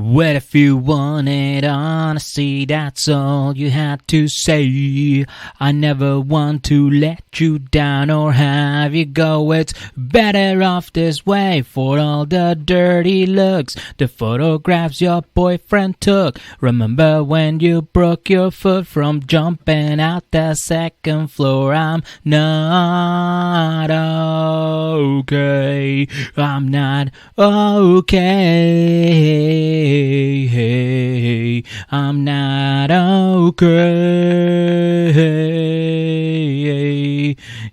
Well, if you wanted honesty, that's all you had to say. I never want to let you down or have you go. It's better off this way for all the dirty looks, the photographs your boyfriend took. Remember when you broke your foot from jumping out the second floor? I'm not okay. I'm not okay. Hey, I'm not okay.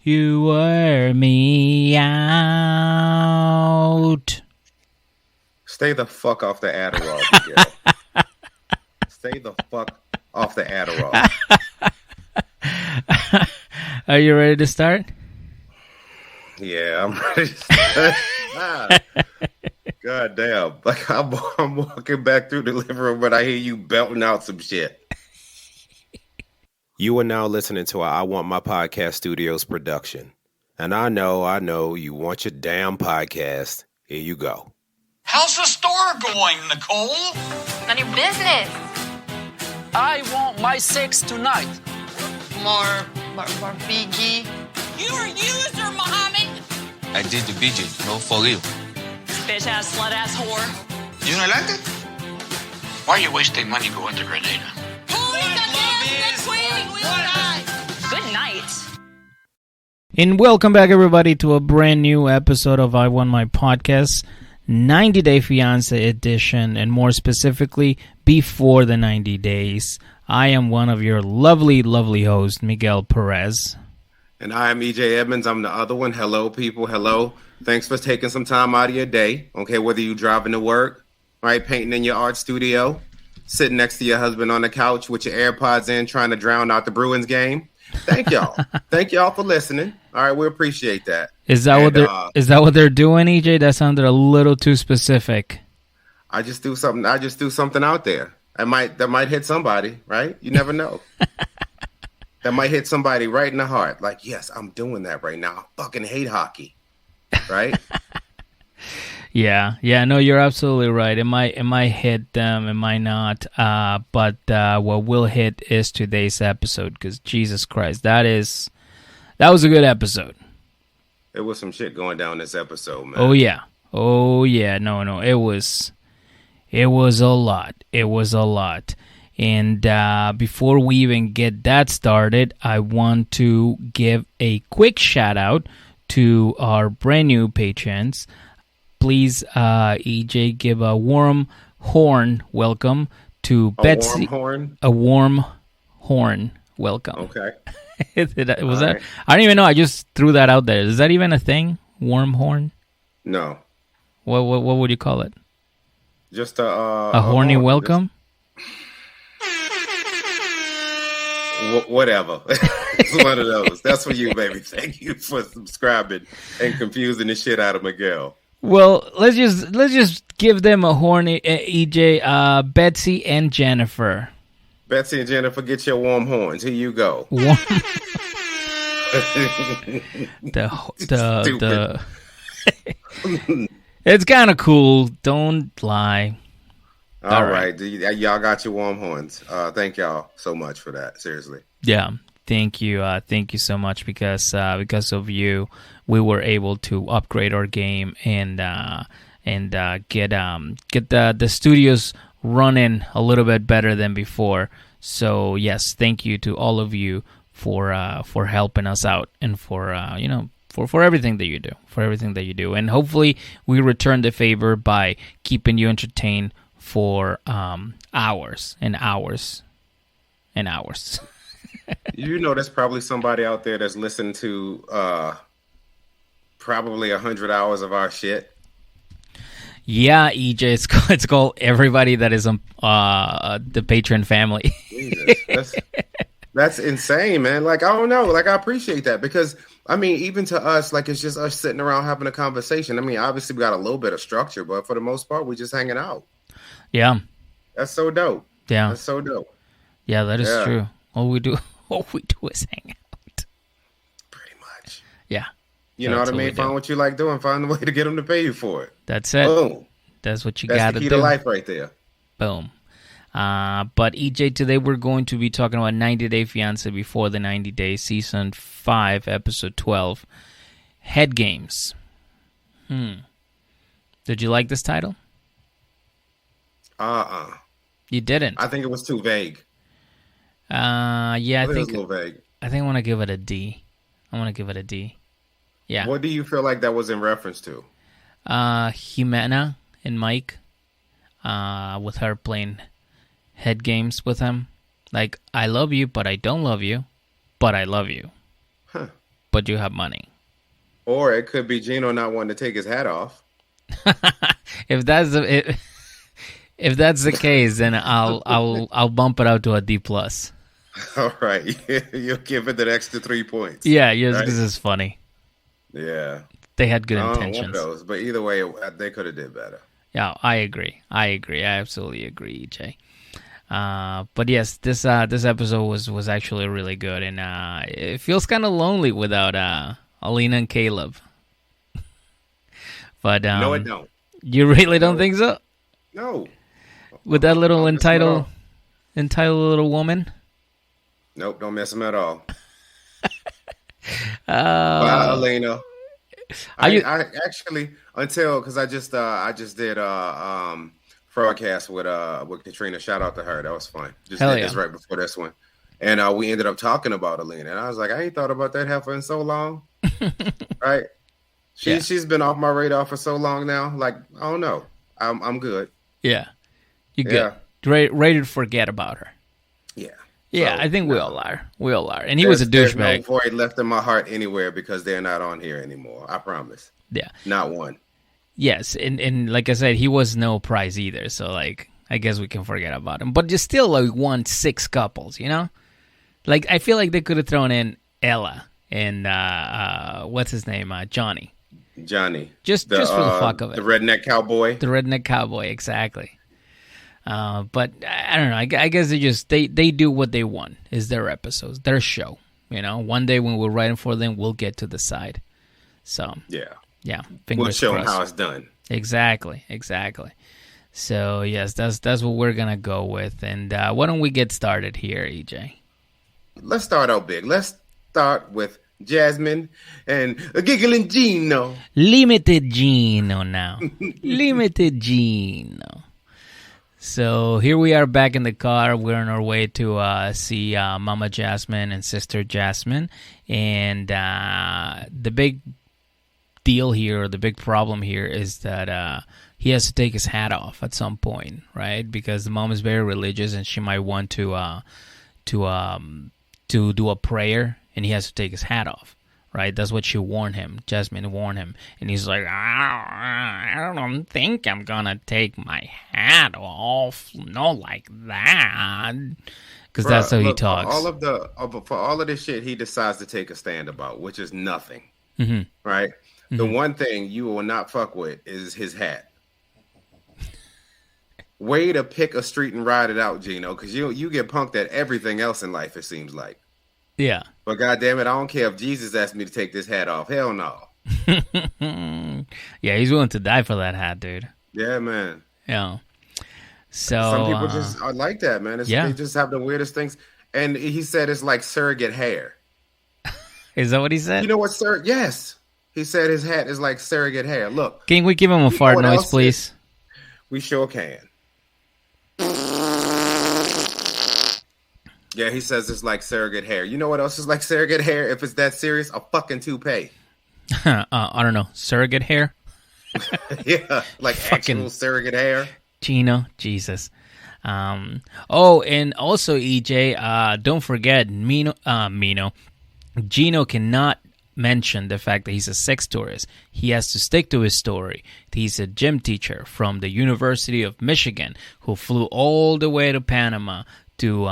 You wear me out. Stay the fuck off the Adderall, Miguel. Stay the fuck off the Adderall. Are you ready to start? Yeah, I'm ready to start. God damn. Like, I'm walking back through the living room, but I hear you belting out some shit. You are now listening to I Want My Podcast Studios production. And I know, you want your damn podcast. Here you go. How's the store going, Nicole? None of your business. I want my sex tonight. More BG. You're a user, Mohammed. I did the BG, no for you. Bitch ass, slut ass whore. You don't like it? Why are you wasting money going to Grenada? Good night. And welcome back, everybody, to a brand new episode of I Want My Podcast, 90 Day Fiancé edition, and more specifically, before the 90 days. I am one of your lovely, lovely hosts, Miguel Perez. And I am EJ Edmonds. I'm the other one. Hello, people. Hello. Thanks for taking some time out of your day. Okay, whether you're driving to work, right, painting in your art studio, sitting next to your husband on the couch with your AirPods in, trying to drown out the Bruins game. Thank y'all. Thank y'all for listening. All right, we appreciate that. Is that what they're doing, EJ? That sounded a little too specific. I just do something out there. That might hit somebody, right? You never know. That might hit somebody right in the heart. Like, yes, I'm doing that right now. I fucking hate hockey. Right? Yeah, no, you're absolutely right. It might hit them, it might not. But what will hit is today's episode, because Jesus Christ, that was a good episode. There was some shit going down this episode, man. Oh yeah, no, it was a lot. And before we even get that started, I want to give a quick shout out to our brand new patrons. Please, EJ, give a warm horn welcome to Betsy. A warm horn welcome. Okay. Was that? Right. I don't even know. I just threw that out there. Is that even a thing? Warm horn? No. What would you call it? Just a horny welcome? Whatever. It's one of those. That's for you, baby. Thank you for subscribing and confusing the shit out of Miguel. Well, let's just give them a horny EJ, Betsy and Jennifer. Betsy and Jennifer, get your warm horns. Here you go. The It's kind of cool. Don't lie. All right. Y'all got your warm horns. Thank y'all so much for that. Seriously. Yeah. Thank you. Thank you so much because of you, we were able to upgrade our game and get the studios running a little bit better than before. So yes, thank you to all of you for helping us out and for everything that you do. And hopefully we return the favor by keeping you entertained for hours and hours and hours. You know, there's probably somebody out there that's listened to probably 100 hours of our shit. Yeah, EJ, it's called everybody that is the Patreon family. Jesus, that's insane, man. Like, I don't know. Like, I appreciate that because, I mean, even to us, like, it's just us sitting around having a conversation. I mean, obviously we got a little bit of structure, but for the most part, we're just hanging out. Yeah. That's so dope. Yeah. That's so dope. Yeah, that is true. All we do is hang out. Pretty much. Yeah. You know what I mean? Find what you like doing. Find a way to get them to pay you for it. That's it. Boom. That's what you got to do. That's the key to life right there. Boom. But EJ, today we're going to be talking about 90 Day Fiancé Before the 90 Days, Season 5, Episode 12, Head Games. Did you like this title? You didn't? I think it was too vague. Yeah, I think it was think a little vague. I think I want to give it a D. Yeah. What do you feel like that was in reference to? Ximena and Mike, with her playing head games with him. Like, I love you, but I don't love you, but I love you. Huh. But you have money. Or it could be Gino not wanting to take his hat off. If that's the case, then I'll bump it out to a D+. All right. You'll give it the extra 3 points. Yeah, because right? This is funny. Yeah. They had good I don't intentions. want those, but either way, they could have did better. Yeah, I agree. I absolutely agree, EJ. But yes, this episode was actually really good, and it feels kind of lonely without Alina and Caleb. But no, it don't. You really don't think so? No. With that little entitled little woman? Nope, don't miss him at all. Bye, Alina. I actually, because I just did broadcast with Katrina. Shout out to her. That was fun. Just did this right before this one, and we ended up talking about Alina, and I was like, I ain't thought about that heifer in so long. Right? She's been off my radar for so long now. Like, I don't know. I'm good. Yeah, you good? Yeah. Ready to forget about her? Yeah. Yeah, so, I think we all are. And he was a douchebag. There's no void left in my heart anywhere because they're not on here anymore. I promise. Yeah. Not one. Yes, and like I said, he was no prize either. So, like, I guess we can forget about him. But you still, like, won 6 couples, you know? Like, I feel like they could have thrown in Ella and, what's his name? Johnny. Just for the fuck of it. The redneck cowboy. The redneck cowboy, exactly. But I don't know. I guess they do what they want. Is their episodes, their show. You know, one day when we're writing for them, we'll get to decide. So yeah. We'll show them how it's done. Exactly. So yes, that's what we're gonna go with. And why don't we get started here, EJ? Let's start out big. Let's start with Jasmine and a giggling Gino. Limited Gino now. Limited Gino. So here we are back in the car. We're on our way to see Mama Jasmine and Sister Jasmine. And the big deal here, the big problem here is that he has to take his hat off at some point, right? Because the mom is very religious and she might want to do a prayer, and he has to take his hat off. Right, that's what she warned him. Jasmine warned him, and he's like, I don't think I'm gonna take my hat off, no, like that, because that's how he talks. For all of this shit, he decides to take a stand about, which is nothing. Mm-hmm. Right. Mm-hmm. The one thing you will not fuck with is his hat. Way to pick a street and ride it out, Gino, because you get punked at everything else in life. It seems like. Yeah. But goddamn it, I don't care if Jesus asked me to take this hat off. Hell no. Yeah, he's willing to die for that hat, dude. Yeah, man. Yeah. So some people just are like that, man. They just have the weirdest things. And he said it's like surrogate hair. Is that what he said? You know what, Yes. He said his hat is like surrogate hair. Look. Can we give him a fart noise, please? We sure can. Yeah, he says it's like surrogate hair. You know what else is like surrogate hair? If it's that serious, a fucking toupee. I don't know. Surrogate hair? Yeah, like fucking actual surrogate hair. Gino, Jesus. And also, EJ, don't forget, Gino cannot mention the fact that he's a sex tourist. He has to stick to his story. He's a gym teacher from the University of Michigan who flew all the way to Panama to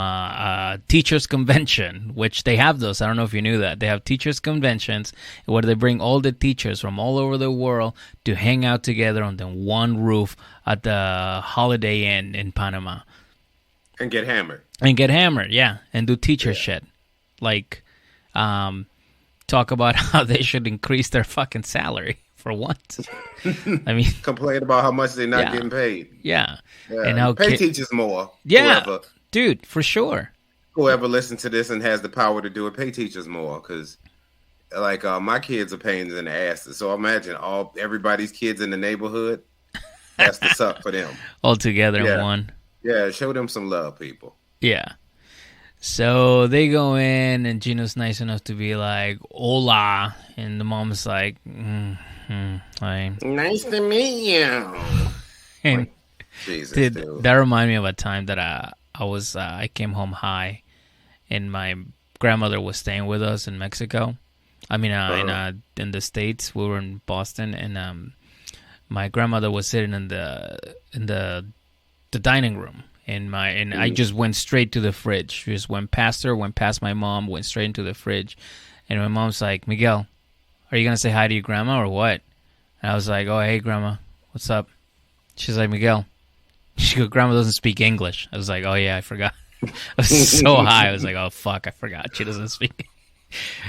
teachers convention, which they have those. I don't know if you knew that. They have teachers conventions where they bring all the teachers from all over the world to hang out together under one roof at the Holiday Inn in Panama. And get hammered. Yeah. And do teacher shit. Like, talk about how they should increase their fucking salary For what? I mean, complain about how much they're not getting paid. Yeah. And how pay teachers more. Yeah, dude, for sure. Whoever listens to this and has the power to do it, pay teachers more. Because, like, my kids are pains in the asses. So imagine everybody's kids in the neighborhood has to suck for them. All together in one. Yeah, show them some love, people. Yeah. So they go in, and Gino's nice enough to be like, hola. And the mom's like, nice to meet you. And Jesus, dude, that reminded me of a time that I came home high, and my grandmother was staying with us in Mexico. I mean, in the States. We were in Boston, and my grandmother was sitting in the dining room. And I just went straight to the fridge. Just went past her, went past my mom, went straight into the fridge. And my mom's like, Miguel, are you going to say hi to your grandma or what? And I was like, oh, hey, grandma, what's up? She's like, Miguel. She goes, grandma doesn't speak English. I was like, oh, yeah, I forgot. I was so high. I was like, oh, fuck, I forgot. She doesn't speak.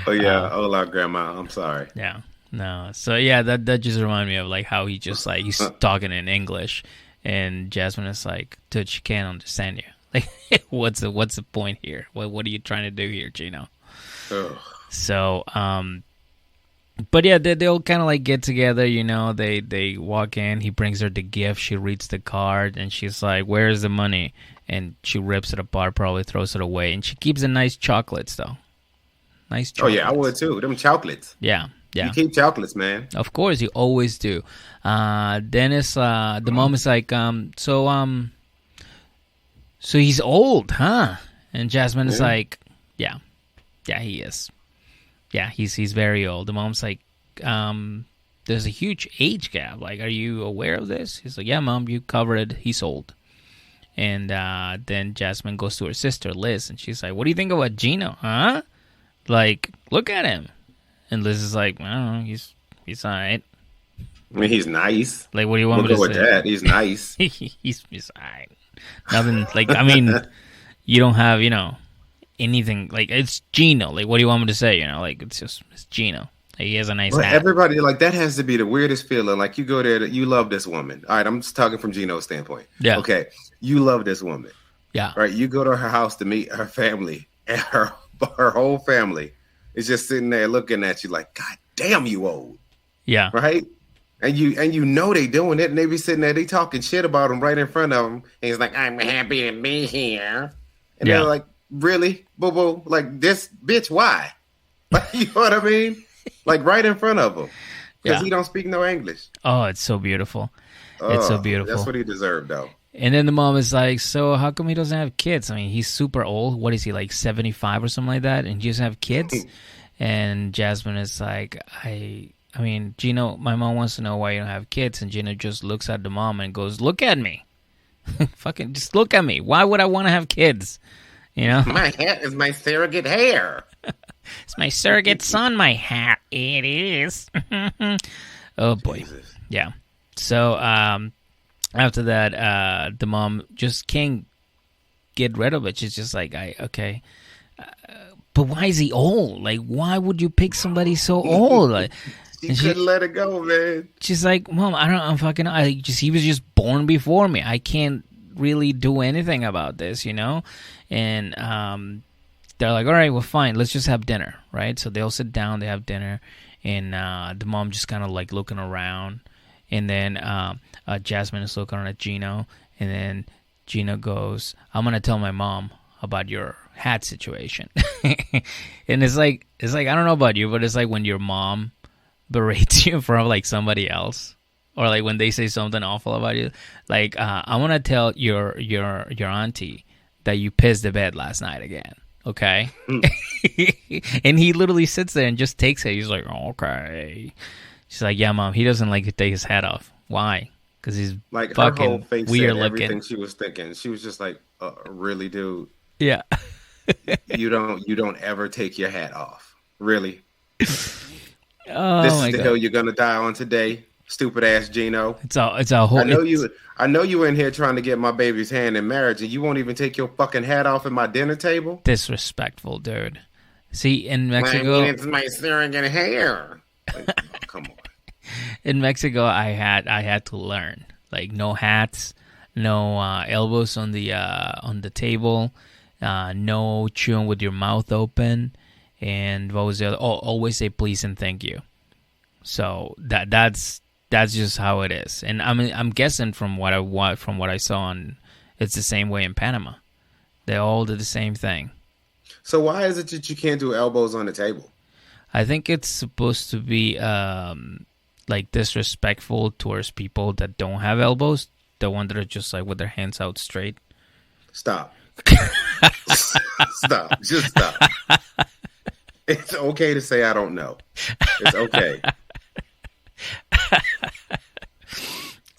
Oh, yeah. Hola, grandma. I'm sorry. Yeah. No. So, yeah, that just reminded me of, like, how he just, like, he's talking in English. And Jasmine is like, dude, she can't understand you. Like, what's the point here? What are you trying to do here, Gino? Ugh. So, but yeah, they'll kind of like get together, you know. They walk in. He brings her the gift. She reads the card, and she's like, "Where's the money?" And she rips it apart, probably throws it away, and she keeps the nice chocolates though. Nice chocolates. Oh yeah, I would too. Them chocolates. Yeah. Yeah. You keep chocolates, man. Of course, you always do. Then it's the mom is like, so he's old, huh? And Jasmine is like, yeah, he is. Yeah, he's very old. The mom's like, there's a huge age gap. Like, are you aware of this? He's like, yeah, mom, you covered it. He's old. And then Jasmine goes to her sister, Liz, and she's like, what do you think about Gino, huh? Like, look at him. And Liz is like, I don't know, he's all right. I mean, he's nice. Like, what do you want me to say? With that. He's nice. he's all right. Nothing, like, I mean, you don't have, you know, anything, like, it's Gino. Like, what do you want me to say, you know? Like, it's Gino. Like, he has a nice hat. Everybody, like, that has to be the weirdest feeling. Like, you go there, you love this woman. All right, I'm just talking from Gino's standpoint. Yeah. Okay, you love this woman. Yeah. Right, you go to her house to meet her family, and her whole family is just sitting there looking at you like, God damn, you old. Yeah. Right? And you know they doing it, and they be sitting there, they talking shit about him right in front of him. And he's like, I'm happy to be here. And they're like, really? Boo-boo? Like, this bitch, why? Like, you know what I mean? Like, right in front of him. Because he don't speak no English. Oh, it's so beautiful. It's so beautiful. That's what he deserved, though. And then the mom is like, so how come he doesn't have kids? I mean, he's super old. What is he, like 75 or something like that? And he doesn't have kids? And Jasmine is like, I mean, Gino, my mom wants to know why you don't have kids. And Gino just looks at the mom and goes, look at me. Fucking just look at me. Why would I want to have kids? You know? My hat is my surrogate hair. It's my surrogate son, my hat. It is. Oh, boy. Jesus. Yeah. So, after that, the mom just can't get rid of it. She's just like, okay. But why is he old? Like, why would you pick somebody so old? Like, she couldn't let it go, man. She's like, Mom, he was just born before me. I can't really do anything about this, you know? And they're like, all right, well, fine. Let's just have dinner, right? So they all sit down, they have dinner, and the mom just kind of like looking around. And then Jasmine is looking at Gino, and then Gino goes, I'm going to tell my mom about your hat situation. And it's like, I don't know about you, but it's like when your mom berates you in front of like somebody else, or like when they say something awful about you. Like, I want to tell your auntie that you pissed the bed last night again. Okay. And he literally sits there and just takes it. He's like, okay. She's like, yeah, Mom, he doesn't like to take his hat off. Why? Because he's like, fucking her whole face weird looking. Everything she was thinking. She was just like, really, dude? Yeah. you don't ever take your hat off. Really? Oh, this is the hill you're gonna die on today, stupid ass Gino. It's a whole. I know you were in here trying to get my baby's hand in marriage, and you won't even take your fucking hat off at my dinner table. Disrespectful, dude. See, in Mexico, it's my surrogate hair. Like, oh, come on. In Mexico, I had to learn, like, no hats, no elbows on the table, no chewing with your mouth open, and what was the other? Oh, always say please and thank you. So that's just how it is. And I'm guessing from what I saw on, it's the same way in Panama. They all do the same thing. So why is it that you can't do elbows on the table? I think it's supposed to be like disrespectful towards people that don't have elbows, the one that are just like with their hands out straight. Stop. Stop. Just stop. It's okay to say I don't know. It's okay.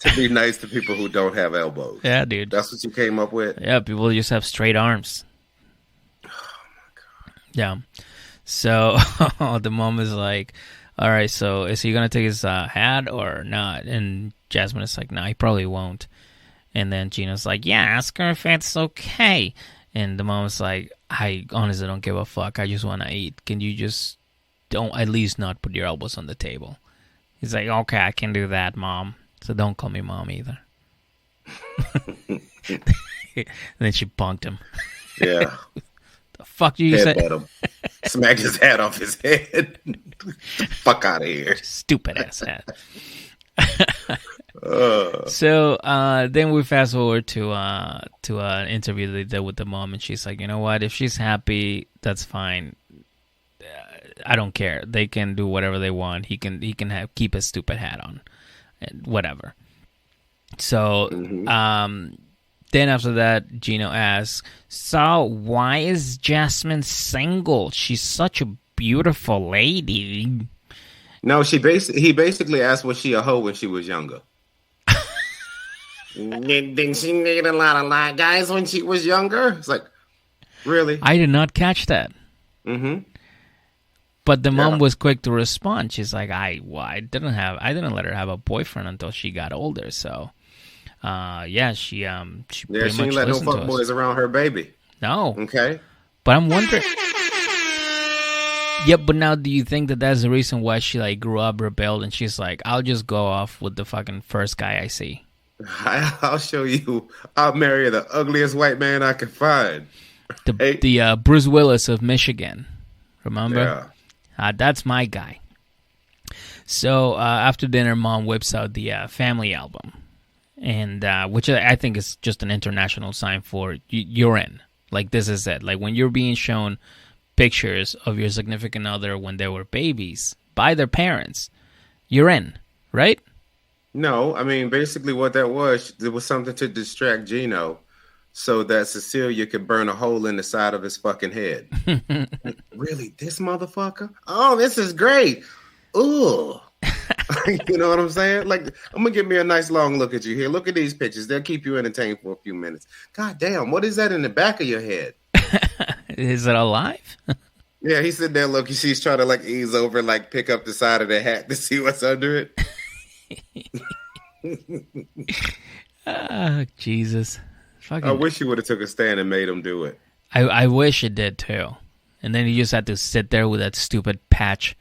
To be nice to people who don't have elbows. Yeah, dude. That's what you came up with? Yeah, people just have straight arms. Oh, my God. Yeah. So the mom is like, all right, so is he going to take his hat or not? And Jasmine is like, no, he probably won't. And then Gino's like, yeah, ask her if it's okay. And the mom's like, I honestly don't give a fuck. I just want to eat. Can you just don't at least not put your elbows on the table? He's like, okay, I can do that, Mom. So don't call me Mom either. And then she punked him. Yeah. The fuck you say? Him. Smack his hat off his head. Fuck out of here. Stupid ass hat. So then we fast forward to an interview they did with the mom, and she's like, you know what? If she's happy, that's fine. I don't care. They can do whatever they want. He can keep his stupid hat on, and whatever. So then after that, Gino asks, so why is Jasmine single? She's such a beautiful lady. No, he basically asked, was she a hoe when she was younger? Didn't she need a lot of guys when she was younger? It's like, really? I did not catch that. Mm-hmm. But the mom was quick to respond. She's like, I didn't let her have a boyfriend until she got older. So, she pretty much didn't let no fuck boys around her baby. No. Okay. But I'm wondering. Yeah, but now do you think that that's the reason why she like grew up, rebelled, and she's like, I'll just go off with the fucking first guy I see? I'll show you. I'll marry the ugliest white man I can find. The Bruce Willis of Michigan. Remember? Yeah. That's my guy. So after dinner, Mom whips out the family album, and which I think is just an international sign for you're in. Like, this is it. Like, when you're being shown pictures of your significant other when they were babies by their parents, you're in, right? No, I mean, basically what that was, it was something to distract Gino so that Cecilia could burn a hole in the side of his fucking head. Like, really? This motherfucker? Oh, this is great. Ooh. You know what I'm saying? Like, I'm going to give me a nice long look at you here. Look at these pictures. They'll keep you entertained for a few minutes. God damn, what is that in the back of your head? Is it alive? Yeah, he's sitting there, look, she's trying to like ease over, like pick up the side of the hat to see what's under it. Oh, Jesus. Fucking... I wish you would have took a stand and made him do it. I wish it did too. And then he just had to sit there with that stupid patch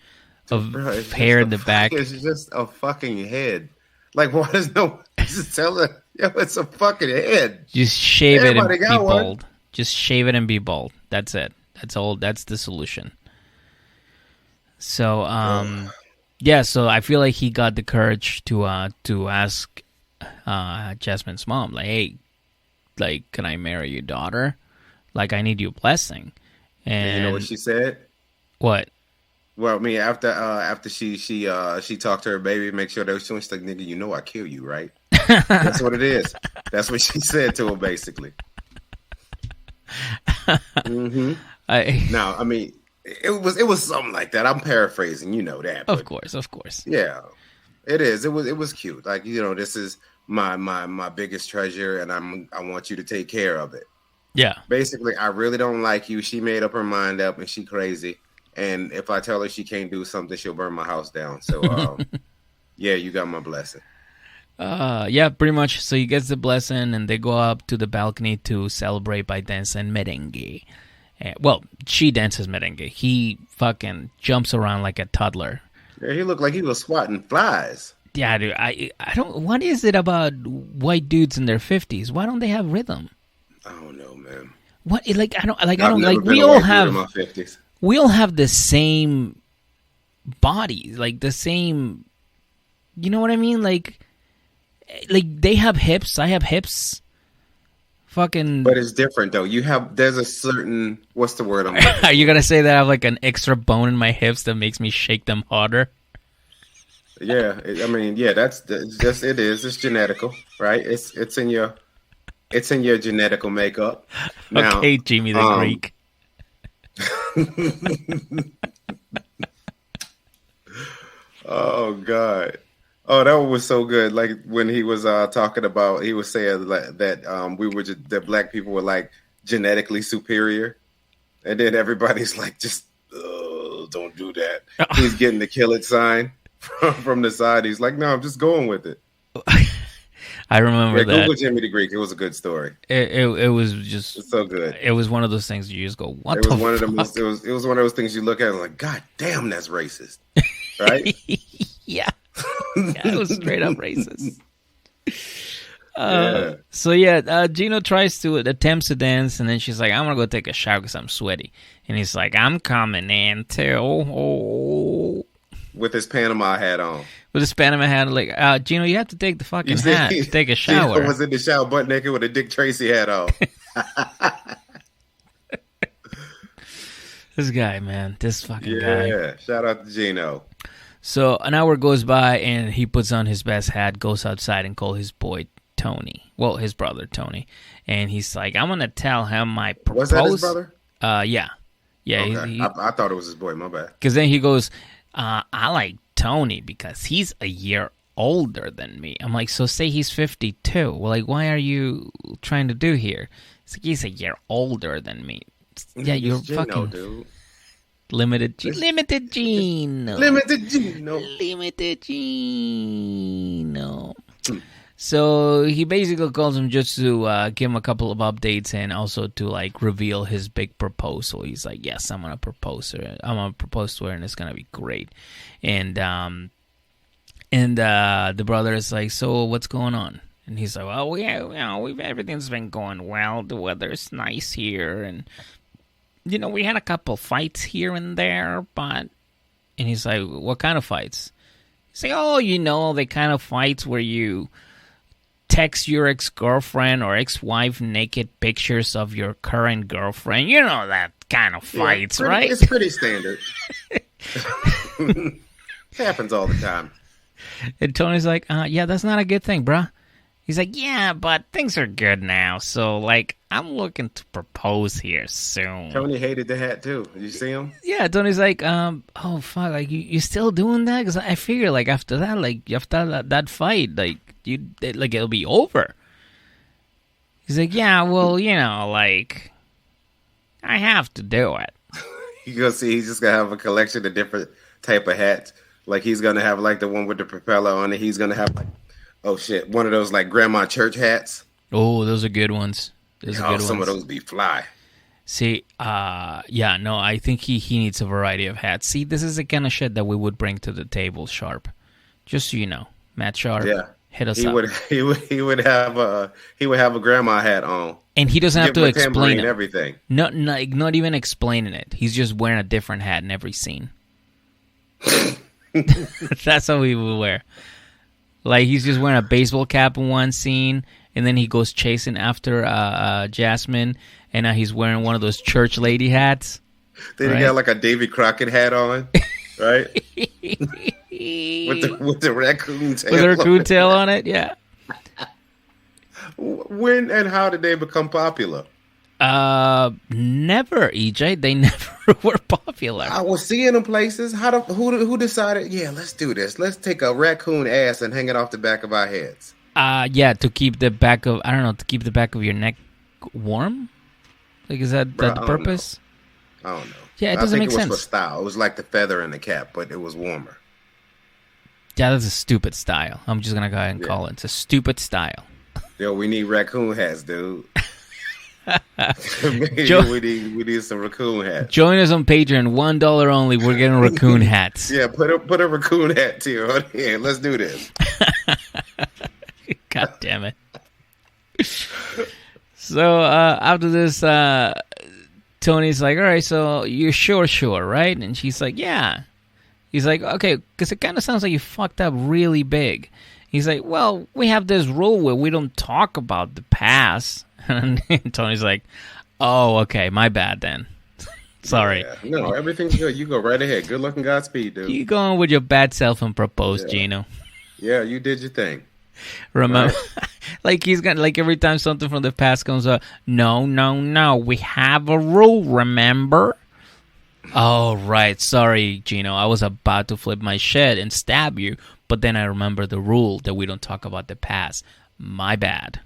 of hair in the back. It's just a fucking head. Like, why does no just tell her, yo, it's a fucking head. Just shave Everybody it and be got one. bald. Just shave it and be bald. That's it. That's all. That's the solution. So, yeah. So I feel like he got the courage to ask Jasmine's mom, like, hey, like, can I marry your daughter? Like, I need your blessing. And you know what she said? What? Well, I mean, after she talked to her baby, make sure that she's like, nigga, you know I kill you, right? That's what it is. That's what she said to him, basically. Mm-hmm. Now, I mean, it was something like that. I'm paraphrasing, you know that. Of course. Yeah, it is. It was cute. Like, you know, this is my biggest treasure, and I want you to take care of it. Yeah. Basically, I really don't like you. She made up her mind up, and she crazy. And if I tell her she can't do something, she'll burn my house down. So, yeah, you got my blessing. Yeah, pretty much. So he gets the blessing, and they go up to the balcony to celebrate by dancing merengue. Well, she dances merengue. He fucking jumps around like a toddler. Yeah, he looked like he was swatting flies. Yeah, dude. I don't. What is it about white dudes in their 50s? Why don't they have rhythm? I don't know, man. What? Like I don't. Like I've I don't. never Like been we a all white dude have. in my 50s. We all have the same bodies, like the same. You know what I mean? Like they have hips. I have hips. Fucking. But it's different though. There's a certain, what's the word? Are you gonna say that I have like an extra bone in my hips that makes me shake them harder? Yeah, that's just it is. It's genetical, right? It's in your genetical makeup. Now, okay, Jimmy the Greek. Oh God. Oh, that one was so good. Like when he was talking about, he was saying that that black people were like genetically superior, and then everybody's like, just don't do that. He's getting the kill it sign from the side. He's like, no, I'm just going with it. I remember that. Google Jimmy the Greek. It was a good story. It was just it's so good. It was one of those things you just go, what it was the one fuck? Of the most, it was one of those things you look at and like, God damn, that's racist, right? Yeah. Yeah, it was straight up racist. Yeah. So Gino attempts to dance, and then she's like, I'm gonna go take a shower because I'm sweaty. And he's like, I'm coming in too. Oh. With his Panama hat on. With his Panama hat, like, Gino, you have to take the fucking hat to take a shower. Gino was in the shower butt naked with a Dick Tracy hat on. This guy, man. This fucking guy. Yeah, shout out to Gino. So an hour goes by, and he puts on his best hat, goes outside, and calls his boy Tony. Well, his brother Tony. And he's like, I'm going to tell him my propose. Was that his brother? Yeah. Yeah. Okay. I thought it was his boy. My bad. Because then he goes, I like Tony because he's a year older than me. I'm like, so say he's 52. Well, like, why are you trying to do here? It's like, he's a year older than me. Yeah, you're Gino, fucking... dude. Limited Gino. Limited Gino. Limited Gino. So he basically calls him just to give him a couple of updates and also to like reveal his big proposal. He's like, yes, I'm gonna propose to her. I'm gonna propose to her, and it's gonna be great. And the brother is like, so what's going on? And he's like, well, everything's been going well. The weather's nice here, and we had a couple fights here and there, but... And he's like, what kind of fights? He's like, the kind of fights where you text your ex-girlfriend or ex-wife naked pictures of your current girlfriend. You know that kind of fights, right? It's pretty standard. It happens all the time. And Tony's like, yeah, that's not a good thing, bruh. He's like, yeah, but things are good now, so, like, I'm looking to propose here soon. Tony hated the hat, too. Did you see him? Yeah, Tony's like, oh, fuck, like, you still doing that? Because I figure, like, after that fight, like, it'll be over. He's like, yeah, well, like, I have to do it. You're going to see he's just going to have a collection of different type of hats. Like, he's going to have, like, the one with the propeller on it. He's going to have, like, oh, shit, one of those, like, grandma church hats. Oh, those are good ones. Some of those be fly. See, I think he needs a variety of hats. See, this is the kind of shit that we would bring to the table, Sharp. Just so you know, Matt Sharp, hit us up. He would have a grandma hat on, and he doesn't have to explain it. Everything. Not even explaining it. He's just wearing a different hat in every scene. That's how he will wear. Like, he's just wearing a baseball cap in one scene, and then he goes chasing after Jasmine, and now he's wearing one of those church lady hats. Then he got like a Davy Crockett hat on, right? with the raccoon tail. With the raccoon tail on it, yeah. When and how did they become popular? Never, EJ. They never were popular. I was seeing them places. Who decided? Yeah, let's do this. Let's take a raccoon ass and hang it off the back of our heads. To keep the back of your neck warm. Like, is that the purpose? I don't know. Yeah, it doesn't make sense. It was for style. It was like the feather in the cap, but it was warmer. Yeah, that's a stupid style. I'm just gonna go ahead and call it. It's a stupid style. Yo, we need raccoon hats, dude. we need some raccoon hats. Join us on Patreon, $1 only. We're getting raccoon hats. Yeah, put a raccoon hat to your hand. Let's do this. God damn it. So after this, Tony's like, all right, so you're sure, right? And she's like, yeah. He's like, okay, because it kind of sounds like you fucked up really big. He's like, well, we have this rule where we don't talk about the past. And Tony's like, oh, okay, my bad then. Sorry. Yeah. No, everything's good. You go right ahead. Good luck and Godspeed, dude. You go on with your bad self and propose, Gino. Yeah, you did your thing. Remember, like he's gonna, like every time something from the past comes up, no, we have a rule, remember? Oh, right. Sorry, Gino. I was about to flip my shit and stab you, but then I remember the rule that we don't talk about the past. My bad.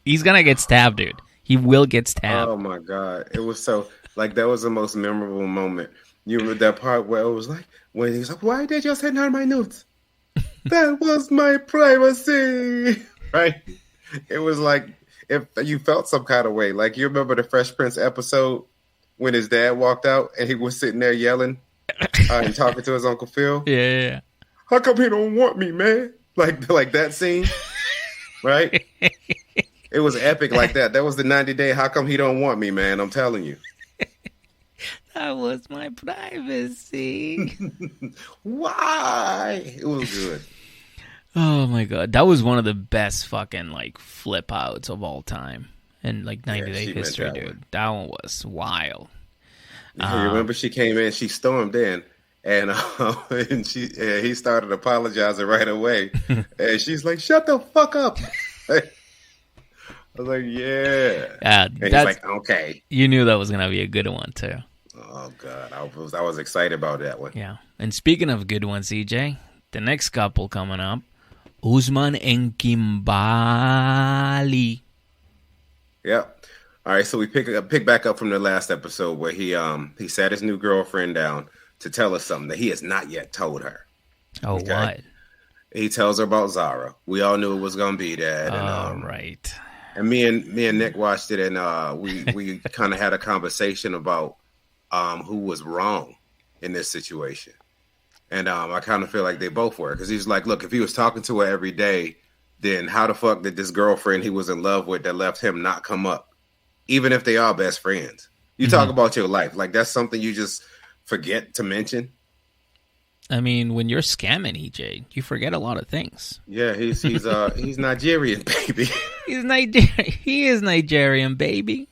He's gonna get stabbed, dude. He will get stabbed. Oh my God. It was so, like, that was the most memorable moment. You remember that part where it was like, when he's like, why did you send out my notes? That was my privacy. Right? It was like, if you felt some kind of way. Like, you remember the Fresh Prince episode when his dad walked out and he was sitting there yelling and talking to his Uncle Phil? Yeah. How come he don't want me, man? Like that scene, right? It was epic like that. That was the 90-day. How come he don't want me, man? I'm telling you. That was my privacy. Why? It was good. Oh my God, that was one of the best fucking like flip outs of all time in like 90-day history, dude. One. That one was wild. You remember she came in, she stormed in, and he started apologizing right away, and she's like, "Shut the fuck up." I was like, "Yeah." And he's like, "Okay." You knew that was gonna be a good one too. Oh God, I was excited about that one. Yeah, and speaking of good ones, CJ, the next couple coming up, Usman and Kimbaaaaaaaaaly. Yep. All right, so we pick back up from the last episode where he sat his new girlfriend down to tell us something that he has not yet told her. Oh, okay? What? He tells her about Zara. We all knew it was gonna be that. And, right. And me and Nick watched it, and we kind of had a conversation about who was wrong in this situation. And I kind of feel like they both were, because he's like, look, if he was talking to her every day, then how the fuck did this girlfriend he was in love with that left him not come up? Even if they are best friends. You talk about your life. Like, that's something you just forget to mention. I mean, when you're scamming, EJ, you forget a lot of things. Yeah, he's Nigerian, baby. He is Nigerian, baby.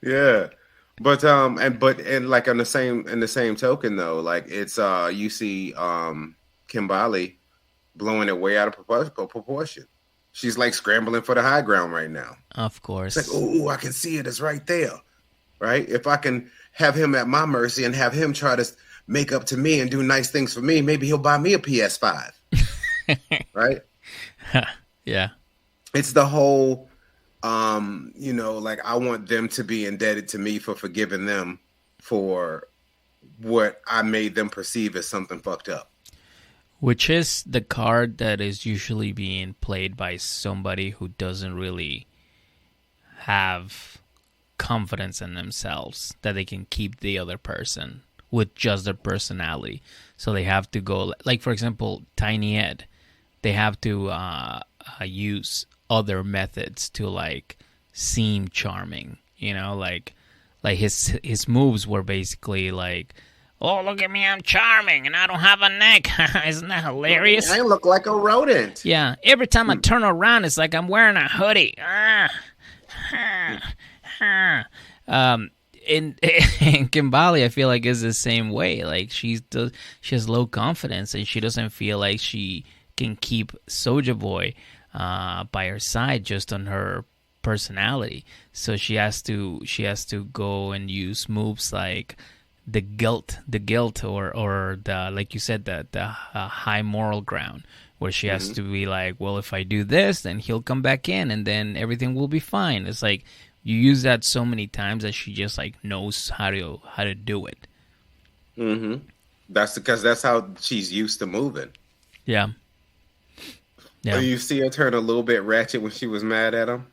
Yeah. But like in the same token though, like it's you see Kimbaaaaaaaaaly blowing it way out of proportion. She's like scrambling for the high ground right now. Of course. It's like, oh, I can see it. It's right there. Right? If I can have him at my mercy and have him try to make up to me and do nice things for me, maybe he'll buy me a PS5. Right? Yeah. It's the whole like I want them to be indebted to me for forgiving them for what I made them perceive as something fucked up. Which is the card that is usually being played by somebody who doesn't really have confidence in themselves that they can keep the other person with just their personality. So they have to go, like for example, Tiny Ed. They have to use other methods to like seem charming, like his moves were basically like, oh, look at me, I'm charming and I don't have a neck. Isn't that hilarious? I look like a rodent. Yeah, every time I turn around it's like I'm wearing a hoodie. And Kimbaaaaaaaaaaaly, I feel like, is the same way. Like she has low confidence and she doesn't feel like she can keep Soulja Boy by her side just on her personality. So she has to go and use moves like the guilt or the, like you said, the high moral ground, where she has to be like, well, if I do this, then he'll come back in and then everything will be fine. It's like you use that so many times that she just like knows how to do it. That's because that's how she's used to moving. Yeah. You see her turn a little bit ratchet when she was mad at him.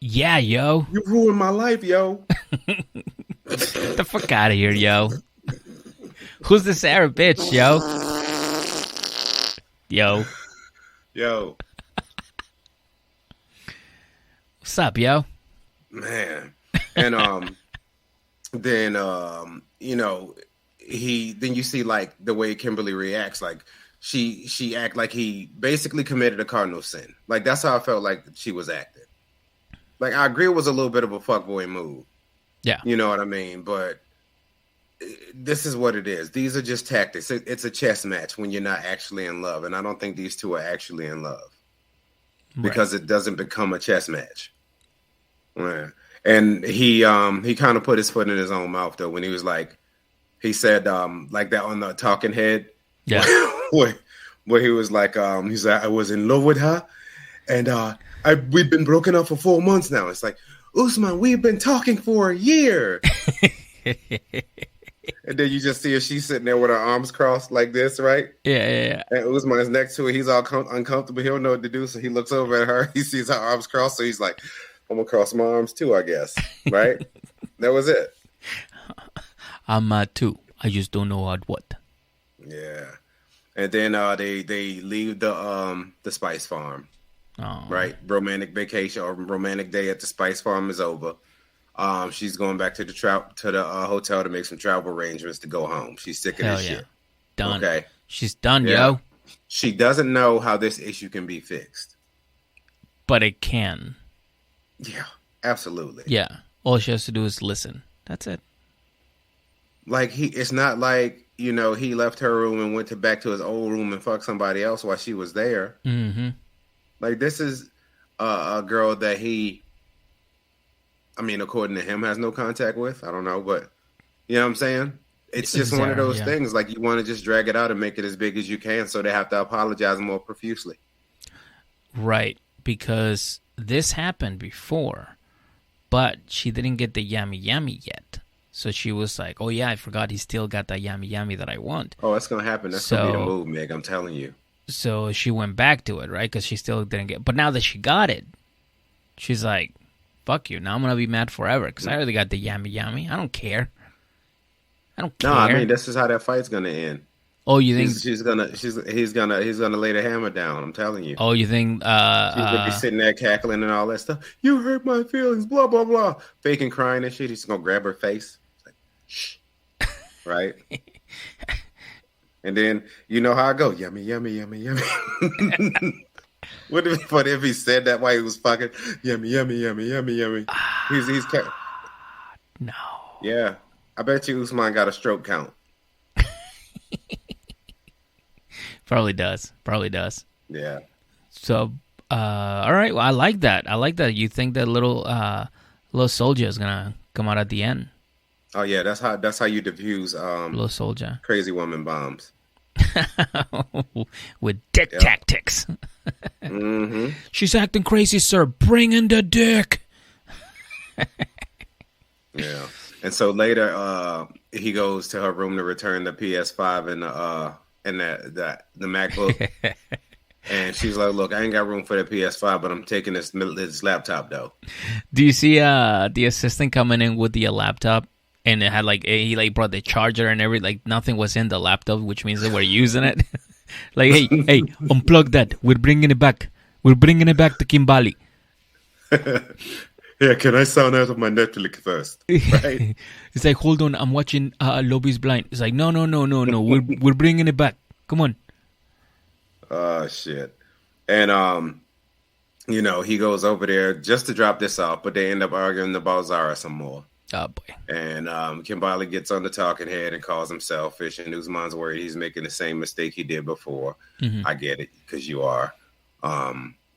Yeah, yo. You ruined my life, yo. Get the fuck out of here, yo. Who's this Arab bitch, yo? Yo. Yo. What's up, yo? Man. And then you know, then you see like the way Kimberly reacts, like she act like he basically committed a cardinal sin. Like that's how I felt like she was acting. Like I agree it was a little bit of a fuckboy move. Yeah. You know what I mean? But this is what it is. These are just tactics. It's a chess match when you're not actually in love. And I don't think these two are actually in love. Because it doesn't become a chess match. Yeah. And he kind of put his foot in his own mouth though when he was like, he said like that on the talking head. Yeah. where he was like, he's like, I was in love with her and we've been broken up for 4 months now. It's like, Usman, we've been talking for a year. And then you just see her, she's sitting there with her arms crossed like this, right? Yeah. And Usman's next to her. He's all uncomfortable. He don't know what to do. So he looks over at her. He sees her arms crossed. So he's like, I'm going to cross my arms too, I guess. Right? That was it. I'm too. I just don't know what. Yeah. And then they leave the spice farm. Oh. Right? Romantic vacation or romantic day at the spice farm is over. She's going back to the hotel to make some travel arrangements to go home. She's sick of this shit. Done. Okay. She's done, yo. She doesn't know how this issue can be fixed. But it can. Yeah, absolutely. Yeah. All she has to do is listen. That's it. Like it's not like, you know, he left her room and went back to his old room and fucked somebody else while she was there. Mm-hmm. Like this is a girl that he, I mean, according to him, has no contact with. I don't know, but you know what I'm saying? It's just one of those things. Like you want to just drag it out and make it as big as you can, so they have to apologize more profusely. Right, because this happened before, but she didn't get the yummy yet. So she was like, "Oh yeah, I forgot he still got that yummy that I want." Oh, that's gonna happen. That's gonna be the move, Meg. I'm telling you. So she went back to it, right? Because she still didn't get. But now that she got it, she's like, "Fuck you! Now I'm gonna be mad forever because I already got the yummy. I don't care. I don't care." No, I mean this is how that fight's gonna end. Oh, you think he's gonna lay the hammer down? I'm telling you. Oh, you think she's gonna be sitting there cackling and all that stuff. You hurt my feelings, blah blah blah, faking crying and shit. He's gonna grab her face, like, shh, right? And then you know how I go, yummy. Wouldn't it be funny if he said that while he was fucking yummy? He's no. Yeah, I bet you Usman got a stroke count. Probably does. Yeah. So, all right. Well, I like that. You think that little soldier is gonna come out at the end? Oh yeah, that's how you defuse little soldier crazy woman bombs with dick tactics. Mm-hmm. She's acting crazy, sir. Bring in the dick. Yeah. And so later, he goes to her room to return the PS5 and the MacBook. And she's like, "Look, I ain't got room for the PS5, but I'm taking this laptop though." Do you see the assistant coming in with the laptop, and it had he brought the charger and everything, like nothing was in the laptop, which means they were using it. Like, hey, unplug that. We're bringing it back. We're bringing it back to Kimbaaaaaaaaaaaly. Yeah, can I sound out of my Netflix first? Right? It's like, hold on, I'm watching Love is Blind. It's like, no. We're bringing it back. Come on. Oh, shit. And, you know, he goes over there just to drop this off, but they end up arguing about Zara some more. Oh, boy. And Kimbaaaaaaaaaaaly gets on the talking head and calls him selfish, and Usman's worried he's making the same mistake he did before. Mm-hmm. I get it, because you are.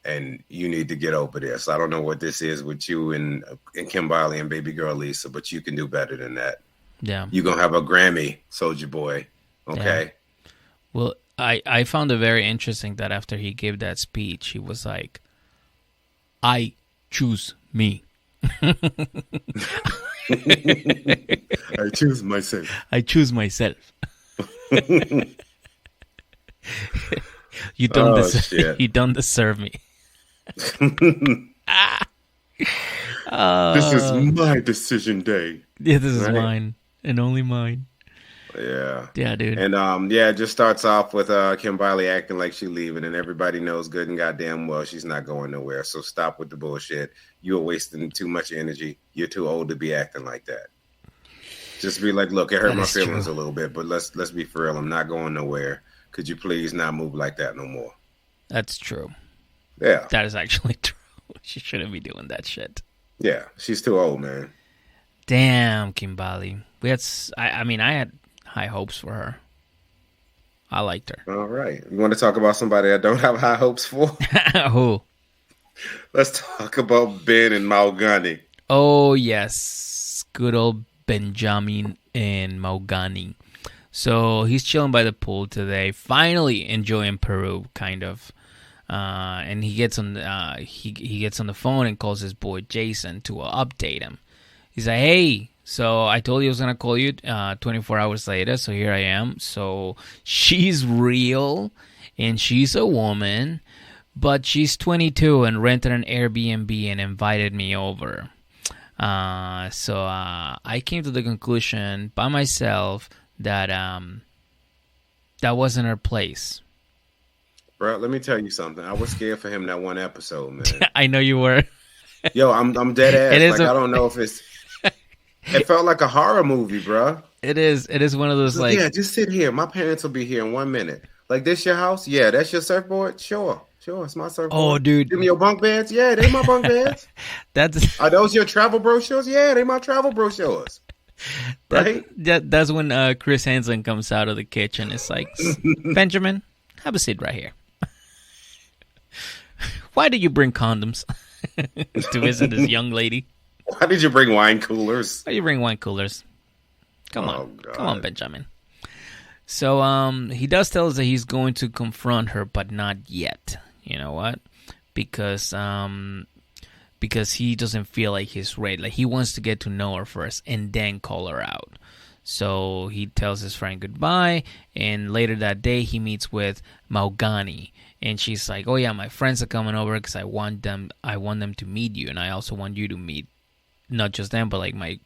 And you need to get over there. So I don't know what this is with you and Kimbaaaaaaaaaaaly and baby girl Lisa, but you can do better than that. Yeah. You're going to have a Grammy, Soldier Boy. Okay? Yeah. Well, I found it very interesting that after he gave that speech, he was like, I choose me. I choose myself. I choose myself. You don't deserve me. This is my decision day. Yeah, this is Right? mine and only mine. Yeah. Yeah, dude. And it just starts off with Kimbaaaaaaaaaaaly acting like she leaving, and everybody knows good and goddamn well she's not going nowhere. So stop with the bullshit. You're wasting too much energy. You're too old to be acting like that. Just be like, look, it hurt That my is feelings true. a little bit, but let's be for real. I'm not going nowhere. Could you please not move like that no more? That's true. Yeah. That is actually true. She shouldn't be doing that shit. Yeah. She's too old, man. Damn, Kimbaaaaaaaaaaaly. I had high hopes for her. I liked her. All right. You want to talk about somebody I don't have high hopes for? Who? Let's talk about Ben and Mahogany. Oh, yes. Good old Benjamin and Mahogany. So he's chilling by the pool today, finally enjoying Peru, kind of. And he gets on he gets on the phone and calls his boy Jason to update him. He's like, hey, so I told you I was going to call you 24 hours later, so here I am. So she's real, and she's a woman, but she's 22 and rented an Airbnb and invited me over. So I came to the conclusion by myself that that wasn't her place. Bro, let me tell you something. I was scared for him that one episode, man. I know you were. Yo, I'm dead ass. It is I don't know if it's... It felt like a horror movie, bro. It is one of those like... Yeah, just sit here. My parents will be here in 1 minute. Like, this your house? Yeah, that's your surfboard? Sure, it's my surfboard. Oh, dude. Give me your bunk beds? Yeah, they my bunk beds. That's... Are those your travel brochures? Yeah, they my travel brochures. Right? That's when Chris Hansen comes out of the kitchen. It's like, Benjamin, have a seat right here. Why did you bring condoms to visit this young lady? Why did you bring wine coolers? Why do you bring wine coolers? Come on, Benjamin. So he does tell us that he's going to confront her, but not yet. You know what? Because he doesn't feel like he's ready. Like, he wants to get to know her first and then call her out. So he tells his friend goodbye, and later that day he meets with Mahogany, and she's like, "Oh yeah, my friends are coming over because I want them to meet you, and I also want you to meet not just them, but like my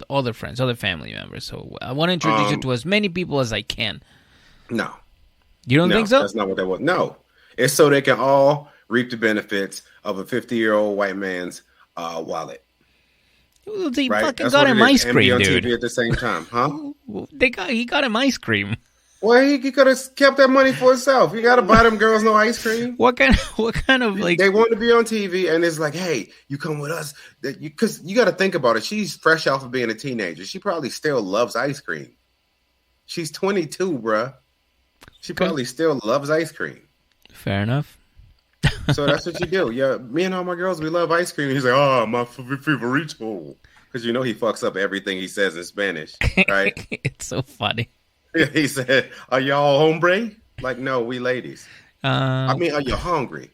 other friends, other family members. So I want to introduce you to as many people as I can." No, you don't think so? That's not what that was. No, it's so they can all reap the benefits of a 50-year-old white man's wallet. They right? fucking That's got what him it is. ice And cream, be on dude. TV at the same time, huh? He got him ice cream. Well, he could have kept that money for himself. You got to buy them girls no ice cream. What kind of like? They want to be on TV, and it's like, hey, you come with us, because you got to think about it. She's fresh off of being a teenager. She probably still loves ice cream. She's 22, bruh. She probably still loves ice cream. Fair enough. So that's what you do. Yeah, me and all my girls, we love ice cream. He's like, oh, my favorito. Because he fucks up everything he says in Spanish, right? It's so funny. He said, are y'all hombre? Like, no, we ladies. I mean, are you hungry?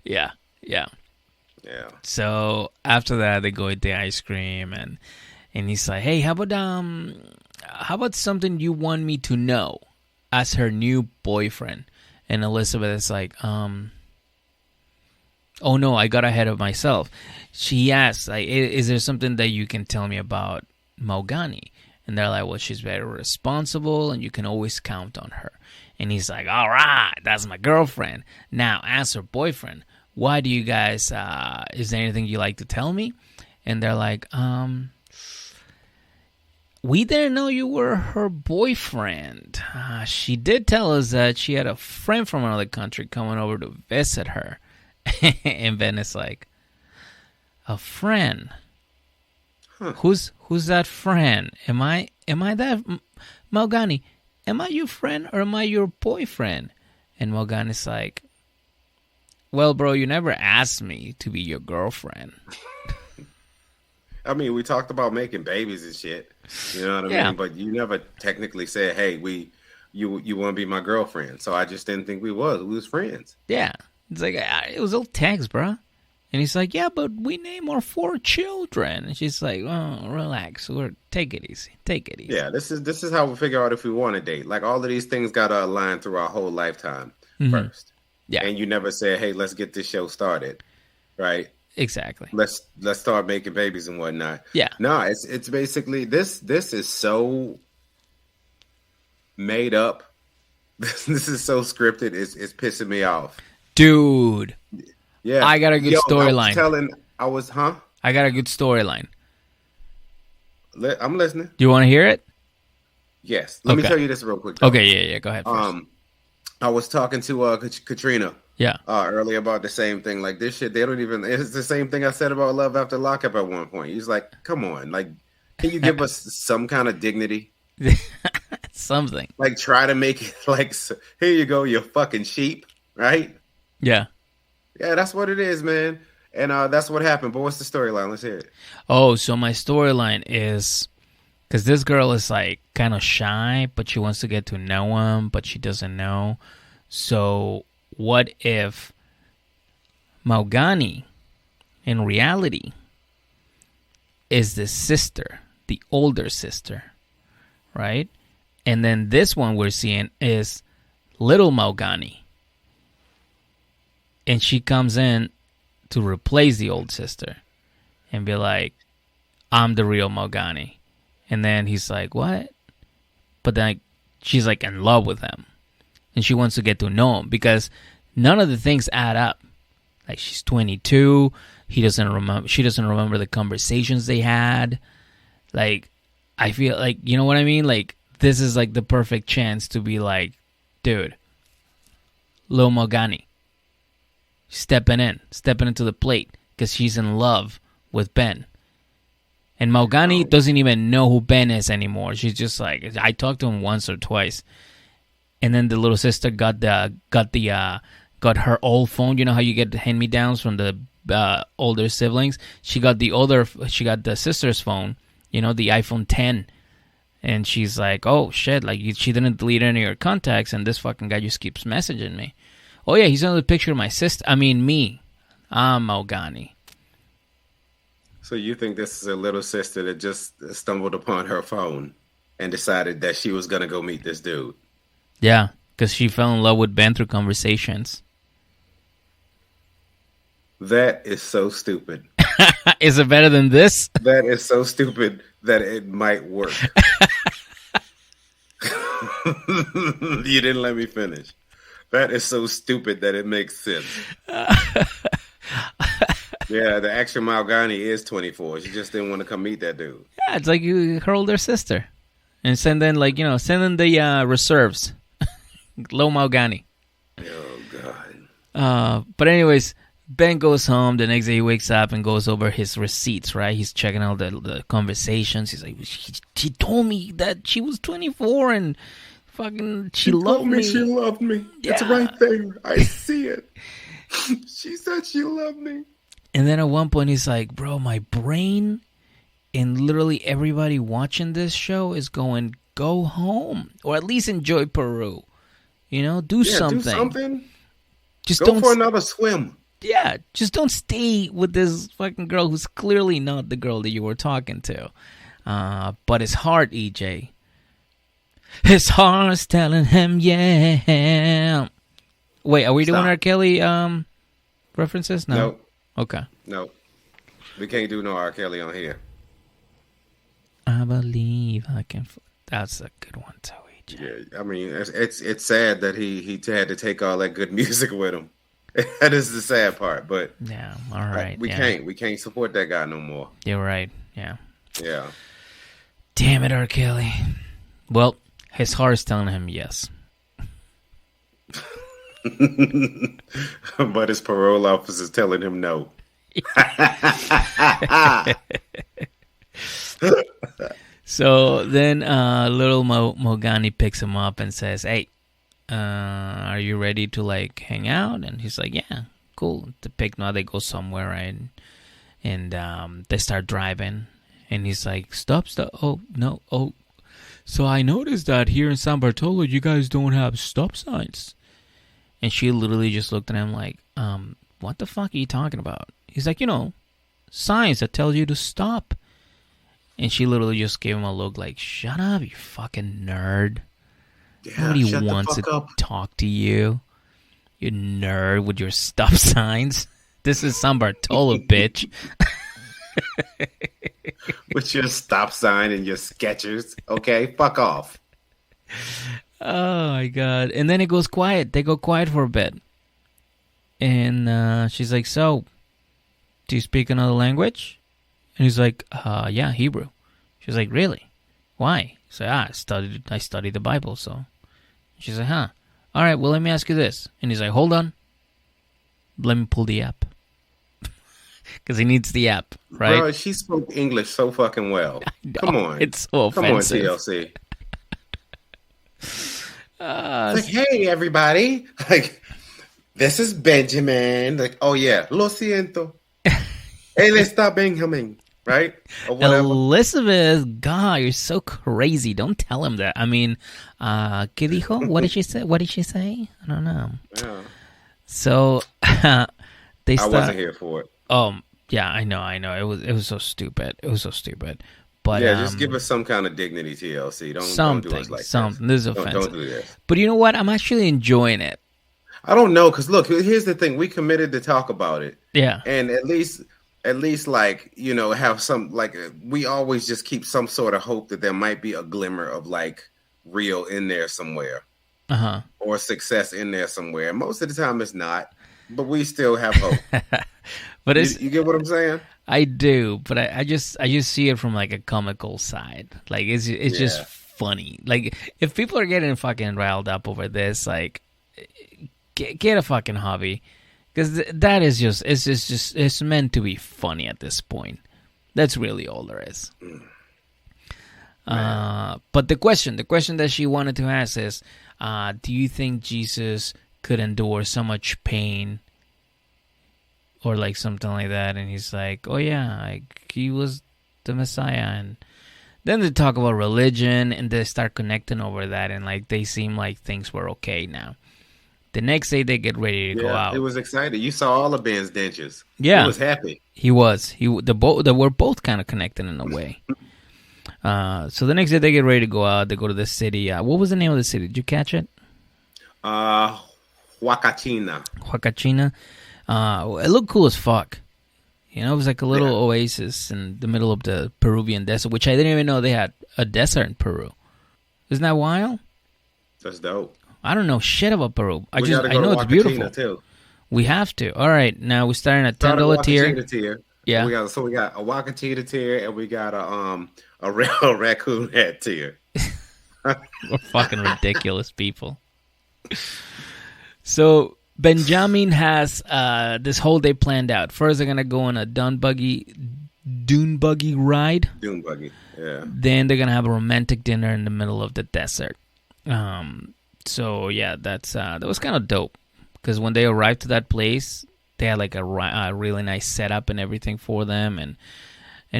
Yeah. Yeah. So after that, they go eat the ice cream, and he's like, "Hey, how about something you want me to know?" As her new boyfriend, and Elizabeth is like, "Oh no, I got ahead of myself." She asks, like, "Is there something that you can tell me about Mahogany?" And they're like, "Well, she's very responsible, and you can always count on her." And he's like, "All right, that's my girlfriend. Now, as her boyfriend, why do you guys, is there anything you like to tell me?" And they're like, "We didn't know you were her boyfriend. She did tell us that she had a friend from another country coming over to visit her." And Ben is like, "A friend? Huh. Who's that friend? Am I that Mahogany? Am I your friend or am I your boyfriend?" And Mahogany's like, "Well, bro, you never asked me to be your girlfriend." I mean, we talked about making babies and shit. You know what I mean? But you never technically said, "Hey, you want to be my girlfriend." So I just didn't think we was friends. Yeah, it's like it was all text, bro. And he's like, "Yeah, but we name our 4 children." And she's like, "Oh, relax. Take it easy. Yeah, this is how we figure out if we want to date. Like, all of these things got to align through our whole lifetime first. Yeah. And you never say, "Hey, let's get this show started." right? Exactly. Let's start making babies and whatnot. Yeah. No, it's basically this is so made up. This is so scripted. It's pissing me off. Dude. Yeah. I got a good storyline. I I got a good storyline. I'm listening. Do you want to hear it? Yes. Let me tell you this real quick. Though. Okay, yeah. Go ahead first. I was talking to Katrina. Yeah. Earlier about the same thing. Like this shit, they don't even. It's the same thing I said about Love After Lockup at one point. He's like, "Come on, like, can you give us some kind of dignity? Something. Like, try to make it like, here you go, you fucking sheep, right? Yeah. Yeah, that's what it is, man. And that's what happened. But what's the storyline? Let's hear it. Oh, so my storyline is because this girl is like kind of shy, but she wants to get to know him, but she doesn't know. So what if Mahogany in reality is the sister, the older sister, right? And then this one we're seeing is little Mahogany. And she comes in to replace the old sister and be like, I'm the real Mahogany. And then he's like, what? But then she's like in love with him. And she wants to get to know him because none of the things add up. Like she's 22. She doesn't remember the conversations they had. Like, I feel like, you know what I mean? Like, this is like the perfect chance to be like, dude, Lil Mahogany, stepping into the plate because she's in love with Ben. And Mahogany doesn't even know who Ben is anymore. She's just like, I talked to him once or twice. And then the little sister got her old phone. You know how you get hand-me-downs from the older siblings? She got the sister's phone, you know, the iPhone 10. And she's like, oh, shit, like she didn't delete any of her contacts, and this fucking guy just keeps messaging me. Oh, yeah, he's another picture of my sister. I mean, me. I'm Mahogany. So you think this is a little sister that just stumbled upon her phone and decided that she was going to go meet this dude? Yeah, because she fell in love with Ben through conversations. That is so stupid. Is it better than this? That is so stupid that it might work. You didn't let me finish. That is so stupid that it makes sense. Yeah, the actual Mahogany is 24. She just didn't want to come meet that dude. Yeah, it's like her older sister. And send in the reserves. Low Mahogany. Oh, God. But anyways, Ben goes home. The next day he wakes up and goes over his receipts, right? He's checking out the conversations. He's like, she told me that she was 24 and fucking she loved me. She loved me. Yeah. It's right there. I see it. She said she loved me. And then at one point he's like, bro, my brain and literally everybody watching this show is going, go home. Or at least enjoy Peru. You know, do something. Do something. Just go for another swim. Yeah, just don't stay with this fucking girl who's clearly not the girl that you were talking to. But his heart, EJ. His heart's telling him, yeah. Wait, are we doing R. Kelly references? No. Nope. Okay. No. We can't do no R. Kelly on here. I believe I can. That's a good one too, EJ. Yeah, I mean, it's sad that he had to take all that good music with him. That is the sad part, but yeah, all right. We can't support that guy no more. You're right. Yeah. Yeah. Damn it, R. Kelly. Well, his heart is telling him yes. But his parole officer is telling him no. So then little Mahogany picks him up and says, hey, are you ready to like hang out? And he's like, yeah, cool. Now they go somewhere, right? And they start driving. And he's like, stop. Oh, no. Oh, so I noticed that here in San Bartolo, you guys don't have stop signs. And she literally just looked at him like, what the fuck are you talking about? He's like, signs that tell you to stop. And she literally just gave him a look like, shut up, you fucking nerd. Yeah, nobody wants to talk to you. You nerd with your stop signs. This is San Bartolo, bitch. With your stop sign and your Skechers. Okay, fuck off. Oh my god! And then it goes quiet. They go quiet for a bit, and she's like, "So, do you speak another language?" And he's like, "Yeah, Hebrew." She's like, "Really? Why?" He's like, I studied the Bible, so." She's like, "Huh? All right. Well, let me ask you this." And he's like, "Hold on. Let me pull the app." Because he needs the app, right? Bro, she spoke English so fucking well. Come on. It's so offensive. Come on, TLC. It's like, hey, everybody. Like, this is Benjamin. Like, oh, yeah. Lo siento. Él está Benjamin. Right? Or whatever. Elizabeth, God, you're so crazy. Don't tell him that. I mean, ¿qué dijo? What did she say? What did she say? I don't know. Yeah. So, I wasn't here for it. Yeah, I know. It was so stupid. It was so stupid. But yeah, just give us some kind of dignity, TLC. Don't do us like something. this. This is offensive. Don't do this. But you know what? I'm actually enjoying it. I don't know, because look, here's the thing. We committed to talk about it. Yeah. And at least like, you know, have some, like, we always just keep some sort of hope that there might be a glimmer of like real in there somewhere. Uh-huh. Or success in there somewhere. Most of the time it's not, but we still have hope. But you get what I'm saying? I do, but I just see it from like a comical side. Like it's just funny. Like if people are getting fucking riled up over this, like get a fucking hobby, because that is just it's meant to be funny at this point. That's really all there is. But the question that she wanted to ask is, do you think Jesus could endure so much pain? Or like something like that, and he's like, "Oh yeah, like he was the Messiah." And then they talk about religion, and they start connecting over that, and like they seem like things were okay now. The next day, they get ready to go out. He was excited. You saw all of Ben's dentures. Yeah, he was happy. He was. They were both kind of connected in a way. So the next day, they get ready to go out. They go to the city. What was the name of the city? Did you catch it? Huacachina. Huacachina. It looked cool as fuck. You know, it was like a little oasis in the middle of the Peruvian desert, which I didn't even know they had a desert in Peru. Isn't that wild? That's dope. I don't know shit about Peru. I know it's beautiful. Too. We have to. All right, now we're starting at $10 tier. Yeah. We got a Huacachina tier, and we got a real raccoon hat tier. We're fucking ridiculous people. So Benjamin has this whole day planned out. First, they're gonna go on a dune buggy ride. Dune buggy, yeah. Then they're gonna have a romantic dinner in the middle of the desert. So yeah, that was kind of dope, because when they arrived to that place, they had like a really nice setup and everything for them. And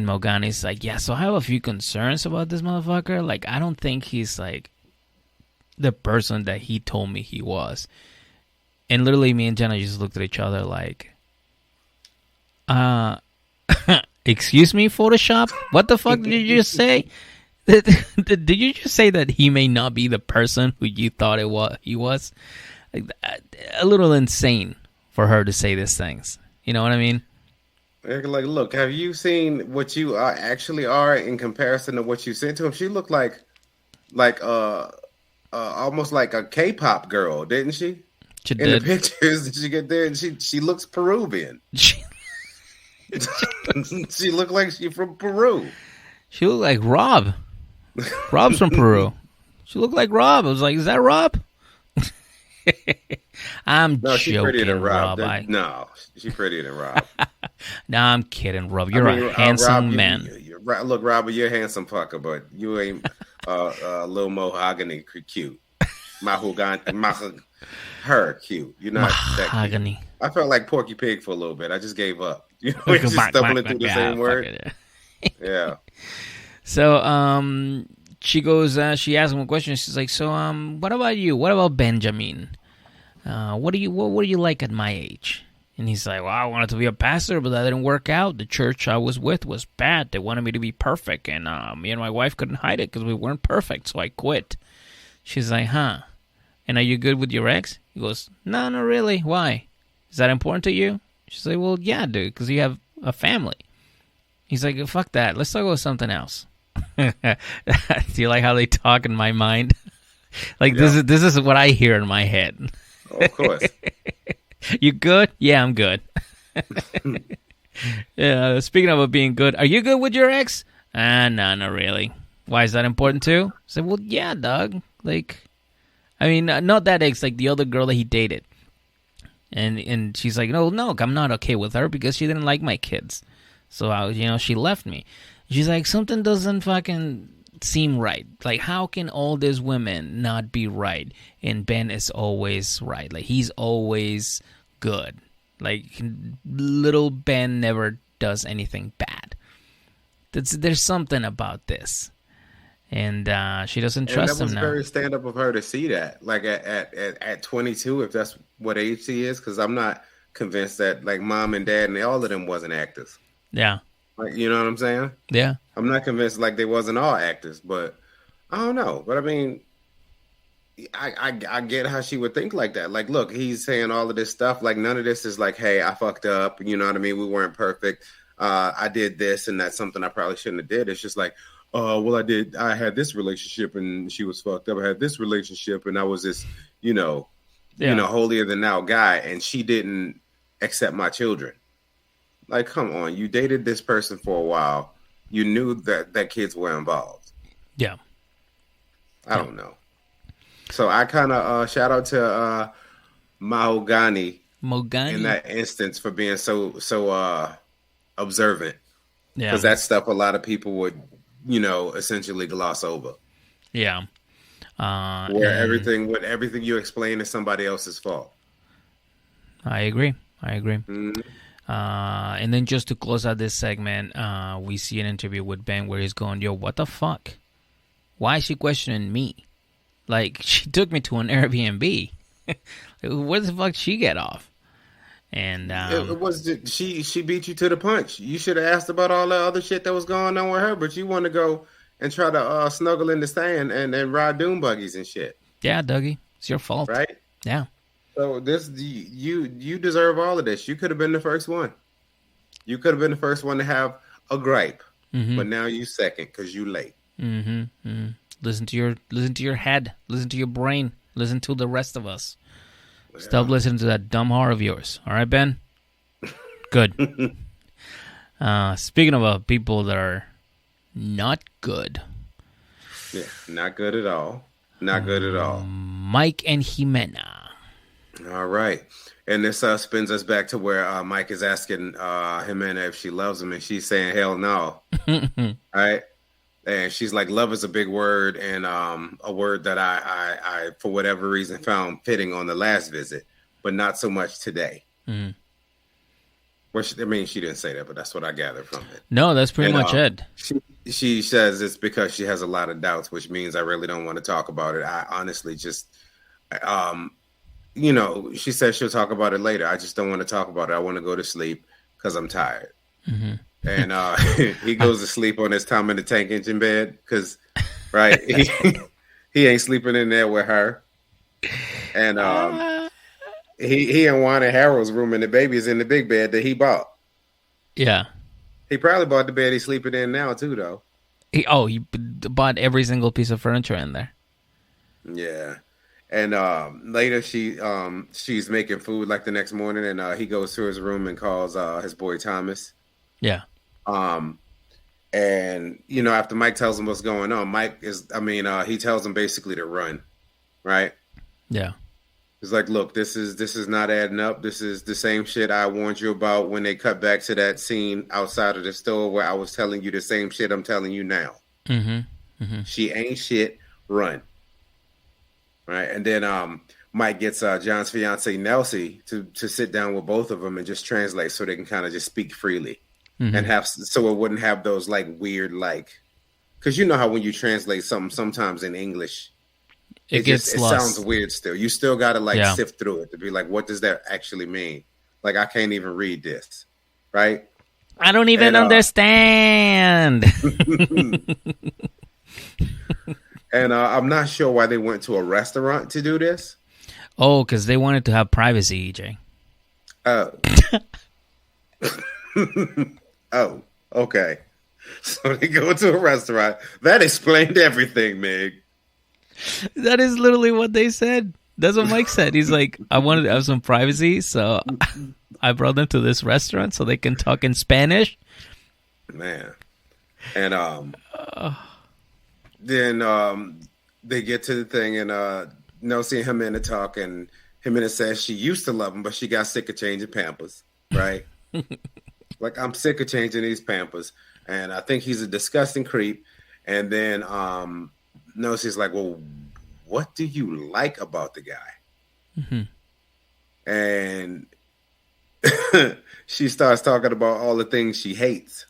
Mahogany's like, yeah, so I have a few concerns about this motherfucker. Like, I don't think he's like the person that he told me he was. And literally, me and Jenna just looked at each other like, excuse me, Photoshop? What the fuck did you just say? Did you just say that he may not be the person who you thought he was? Like, a little insane for her to say these things. You know what I mean? Like, look, have you seen what you actually are in comparison to what you said to him? She looked like almost like a K-pop girl, didn't she? In the pictures, did you get there? And she looks Peruvian. She looked like she's from Peru. She looked like Rob. Rob's from Peru. She looked like Rob. I was like, is that Rob? I'm she's prettier than Rob. No, she's prettier than Rob. No, I'm kidding, Rob. You're a handsome Rob, man. Look, Robert, you're a handsome fucker, but you ain't little Mahogany cute. Mahogany. Her cute. You're not Mahogany. That cute. I felt like Porky Pig for a little bit. I just gave up. You know, just stumbling through the same word. Yeah. So she goes. She asks him a question. She's like, "So what about you? What about Benjamin? What do you like at my age?" And he's like, "Well, I wanted to be a pastor, but that didn't work out. The church I was with was bad. They wanted me to be perfect, and me and my wife couldn't hide it because we weren't perfect, so I quit." She's like, "Huh? And are you good with your ex?" He goes, "No, not really. Why? Is that important to you?" She's like, well, yeah, dude, because you have a family. He's like, fuck that. Let's talk about something else. Do you like how they talk in my mind? Like, this is what I hear in my head. Of course. You good? Yeah, I'm good. Yeah. Speaking of being good, are you good with your ex? No, not really. Why is that important too? I said, well, yeah, dog. Like, I mean, not that ex, like the other girl that he dated. And she's like, no, I'm not okay with her because she didn't like my kids. So, she left me. She's like, something doesn't fucking seem right. Like, how can all these women not be right? And Ben is always right. Like, he's always good. Like, little Ben never does anything bad. There's something about this. And she doesn't trust him now. That was very stand-up of her to see that. Like, at 22, if that's what age she is, because I'm not convinced that, like, mom and dad and all of them wasn't actors. Yeah. Like, you know what I'm saying? Yeah. I'm not convinced, like, they wasn't all actors, but I don't know. But, I mean, I get how she would think like that. Like, look, he's saying all of this stuff. Like, none of this is like, hey, I fucked up. You know what I mean? We weren't perfect. I did this, and that's something I probably shouldn't have did. It's just like, well, I had this relationship, and she was fucked up. I had this relationship, and I was this, holier than thou guy, and she didn't accept my children. Like, come on. You dated this person for a while. You knew that kids were involved. Yeah. I don't know. So I kind of shout out to Mahogany in that instance for being so observant. Yeah. Because that's stuff a lot of people would, essentially gloss over. Yeah. Where everything you explain is somebody else's fault. I agree. Mm-hmm. And then just to close out this segment, we see an interview with Ben where he's going, yo, what the fuck? Why is she questioning me? Like, she took me to an Airbnb. Where the fuck did she get off? And it was she beat you to the punch. You should have asked about all the other shit that was going on with her, but you want to go and try to snuggle in the stand and ride doom buggies and shit. Yeah, Dougie, it's your fault, right? Yeah. So you deserve all of this. You could have been the first one. You could have been the first one to have a gripe, but now you second because you late. Mm-hmm. Mm-hmm. Listen to your head. Listen to your brain. Listen to the rest of us. Yeah. Stop listening to that dumb whore of yours. All right, Ben? Good. Speaking of people that are not good. Yeah, not good at all. Not good at all. Mike and Ximena. All right. And this spins us back to where Mike is asking Ximena if she loves him, and she's saying, hell no. All right? And she's like, love is a big word, and a word that I for whatever reason, found fitting on the last visit, but not so much today. Mm-hmm. Well, she didn't say that, but that's what I gathered from it. No, that's pretty much it. She says it's because she has a lot of doubts, which means I really don't want to talk about it. I honestly just, she says she'll talk about it later. I just don't want to talk about it. I want to go to sleep because I'm tired. Mm-hmm. And he goes to sleep on his Tom in the Tank Engine bed because, right, he ain't sleeping in there with her. And he in Juan and Harold's room, and the baby is in the big bed that he bought. Yeah. He probably bought the bed he's sleeping in now, too, though. He bought every single piece of furniture in there. Yeah. And later she's making food like the next morning, and he goes to his room and calls his boy Thomas. Yeah. And after Mike tells him what's going on, he tells him basically to run, right? Yeah. He's like, look, this is not adding up. This is the same shit I warned you about when they cut back to that scene outside of the store where I was telling you the same shit I'm telling you now. Mm-hmm. Mm-hmm. She ain't shit. Run. Right. And then Mike gets John's fiance Nelsie to sit down with both of them and just translate so they can kind of just speak freely. Mm-hmm. And so it wouldn't have those like weird, like, because you know how when you translate something sometimes in English, it sounds weird still. You still got to sift through it to be like, what does that actually mean? Like, I can't even read this. Right. I don't even understand. And I'm not sure why they went to a restaurant to do this. Oh, because they wanted to have privacy, EJ. Oh. Oh, okay. So they go to a restaurant. That explained everything, Meg. That is literally what they said. That's what Mike said. He's like, I wanted to have some privacy, so I brought them to this restaurant so they can talk in Spanish. Man. And then they get to the thing, and Nelsie and Ximena talk, and Ximena says she used to love him, but she got sick of changing Pampers, right? Like, I'm sick of changing these Pampers, and I think he's a disgusting creep. And then Nelsie's like, well, what do you like about the guy? Mm-hmm. And she starts talking about all the things she hates.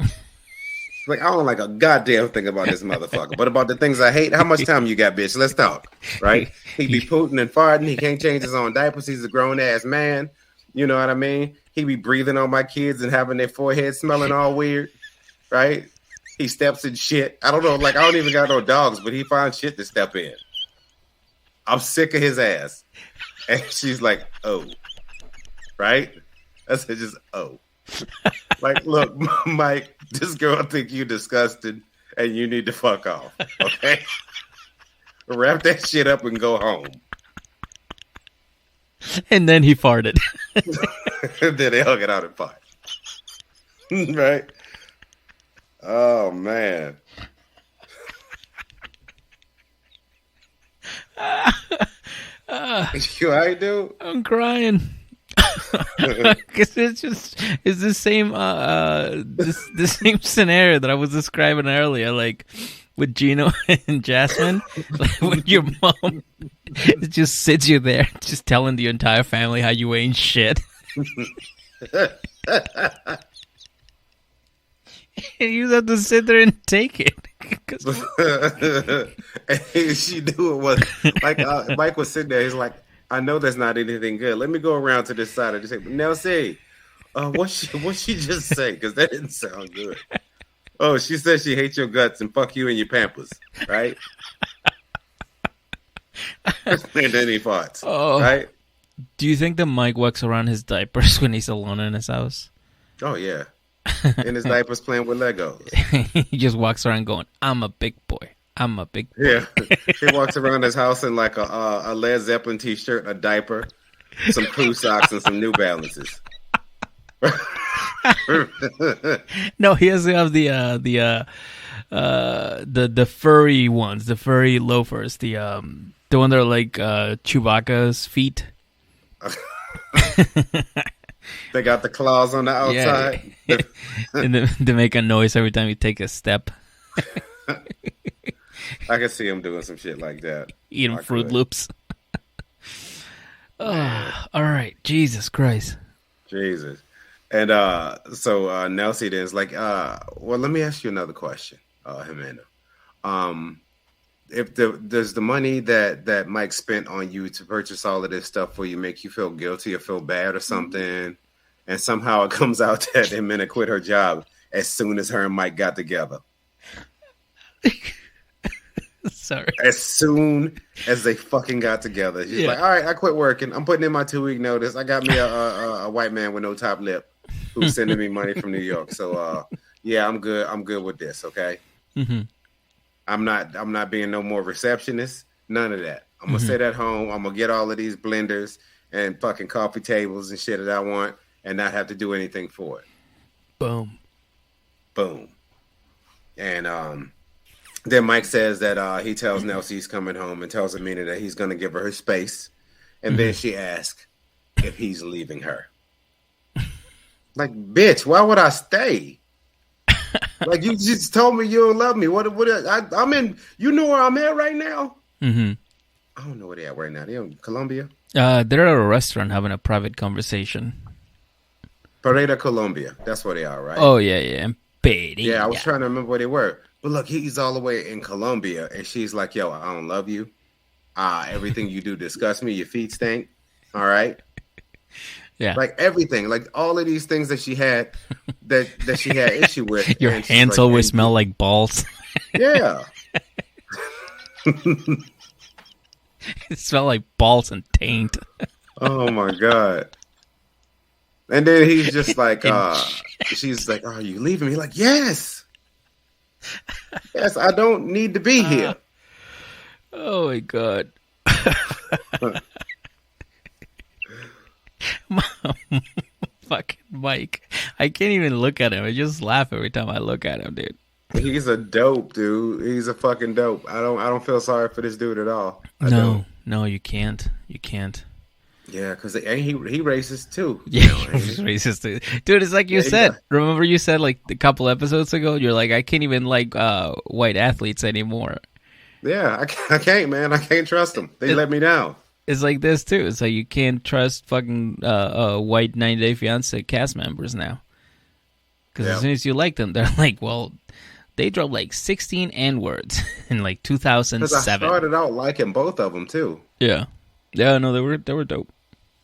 Like, I don't like a goddamn thing about this motherfucker. But about the things I hate, how much time you got, bitch? Let's talk, right? He be pooting and farting. He can't change his own diapers. He's a grown-ass man. You know what I mean? He be breathing on my kids and having their forehead smelling all weird, right? He steps in shit. I don't know. Like, I don't even got no dogs, but he finds shit to step in. I'm sick of his ass. And she's like, oh. Right? I said just, oh. Like, look, Mike, this girl think you disgusted and you need to fuck off. Okay? Wrap that shit up and go home. And then he farted. And then they hug it out and fought. Right? Oh, man. You all right, dude? I'm crying. Because it's the same the same scenario that I was describing earlier, like with Gino and Jasmine. Like when your mom just sits you there, just telling the entire family how you ain't shit. And you have to sit there and take it. And she knew it was like Mike was sitting there. He's like, I know that's not anything good. Let me go around to this side and just say, Nelsie, what she just say? Because that didn't sound good. Oh, she said she hates your guts and fuck you and your Pampers, right? And then he farts, right? Do you think that Mike walks around his diapers when he's alone in his house? Oh, yeah. In his diapers playing with Legos. He just walks around going, I'm a big boy. I'm a big boy. Yeah. He walks around his house in like a Led Zeppelin t-shirt, a diaper, some Pooh socks, and some New Balances. No, he has to have the furry ones, the furry loafers, the one that are like Chewbacca's feet. They got the claws on the outside. Yeah. And they make a noise every time you take a step. I can see him doing some shit like that. Eating Fruit Loops. Oh, all right. Jesus Christ. Jesus. And so Nelsie then is like, well, let me ask you another question, Ximena. If does the money that Mike spent on you to purchase all of this stuff for you make you feel guilty or feel bad or something, and somehow it comes out that Ximena quit her job as soon as her and Mike got together? Sorry. As soon as they fucking got together, she's like, all right, I quit working. I'm putting in my 2-week notice. I got me a white man with no top lip who's sending me money from New York. So yeah, I'm good. I'm good with this. Okay. Mm-hmm. I'm not being no more receptionist. None of that. I'm gonna sit at home. I'm gonna get all of these blenders and fucking coffee tables and shit that I want, and not have to do anything for it. Boom. And then Mike says that he tells Nelsie he's coming home and tells Ximena that he's gonna give her space, and then she asks if he's leaving her. Like, bitch, why would I stay? Like, you just told me you don't love me. I'm in. You know where I'm at right now? Mm-hmm. I don't know where they at right now. They in Colombia? They're at a restaurant having a private conversation. Pereira, Colombia. That's where they are, right? Oh, yeah. Pereira. Yeah, I was trying to remember where they were. But look, he's all the way in Colombia, and she's like, yo, I don't love you. Everything you do disgusts me. Your feet stink. All right? Yeah. Like everything. Like all of these things that she had that she had issue with. Your hands like, always smell like balls. Yeah. It smell like balls and taint. Oh my God. And then he's just like, she's like, "Are you leaving me?" Like, yes, yes, I don't need to be here. Oh my god. Fucking Mike. I can't even look at him. I just laugh every time I look at him, dude. He's a dope, dude. He's a fucking dope. I don't feel sorry for this dude at all. No, you can't. You can't. Yeah, because he racist too. Yeah, he's racist too. Dude, it's like you said. Remember you said like a couple episodes ago, you're like, I can't even like white athletes anymore. Yeah, I can't, man. I can't trust them. They let me down. It's like this too. It's like you can't trust fucking white 90 Day Fiance cast members now. Because as soon as you like them, they're like, well, they dropped like 16 N-words in like 2007. Because I started out liking both of them too. Yeah. Yeah, no, they were dope.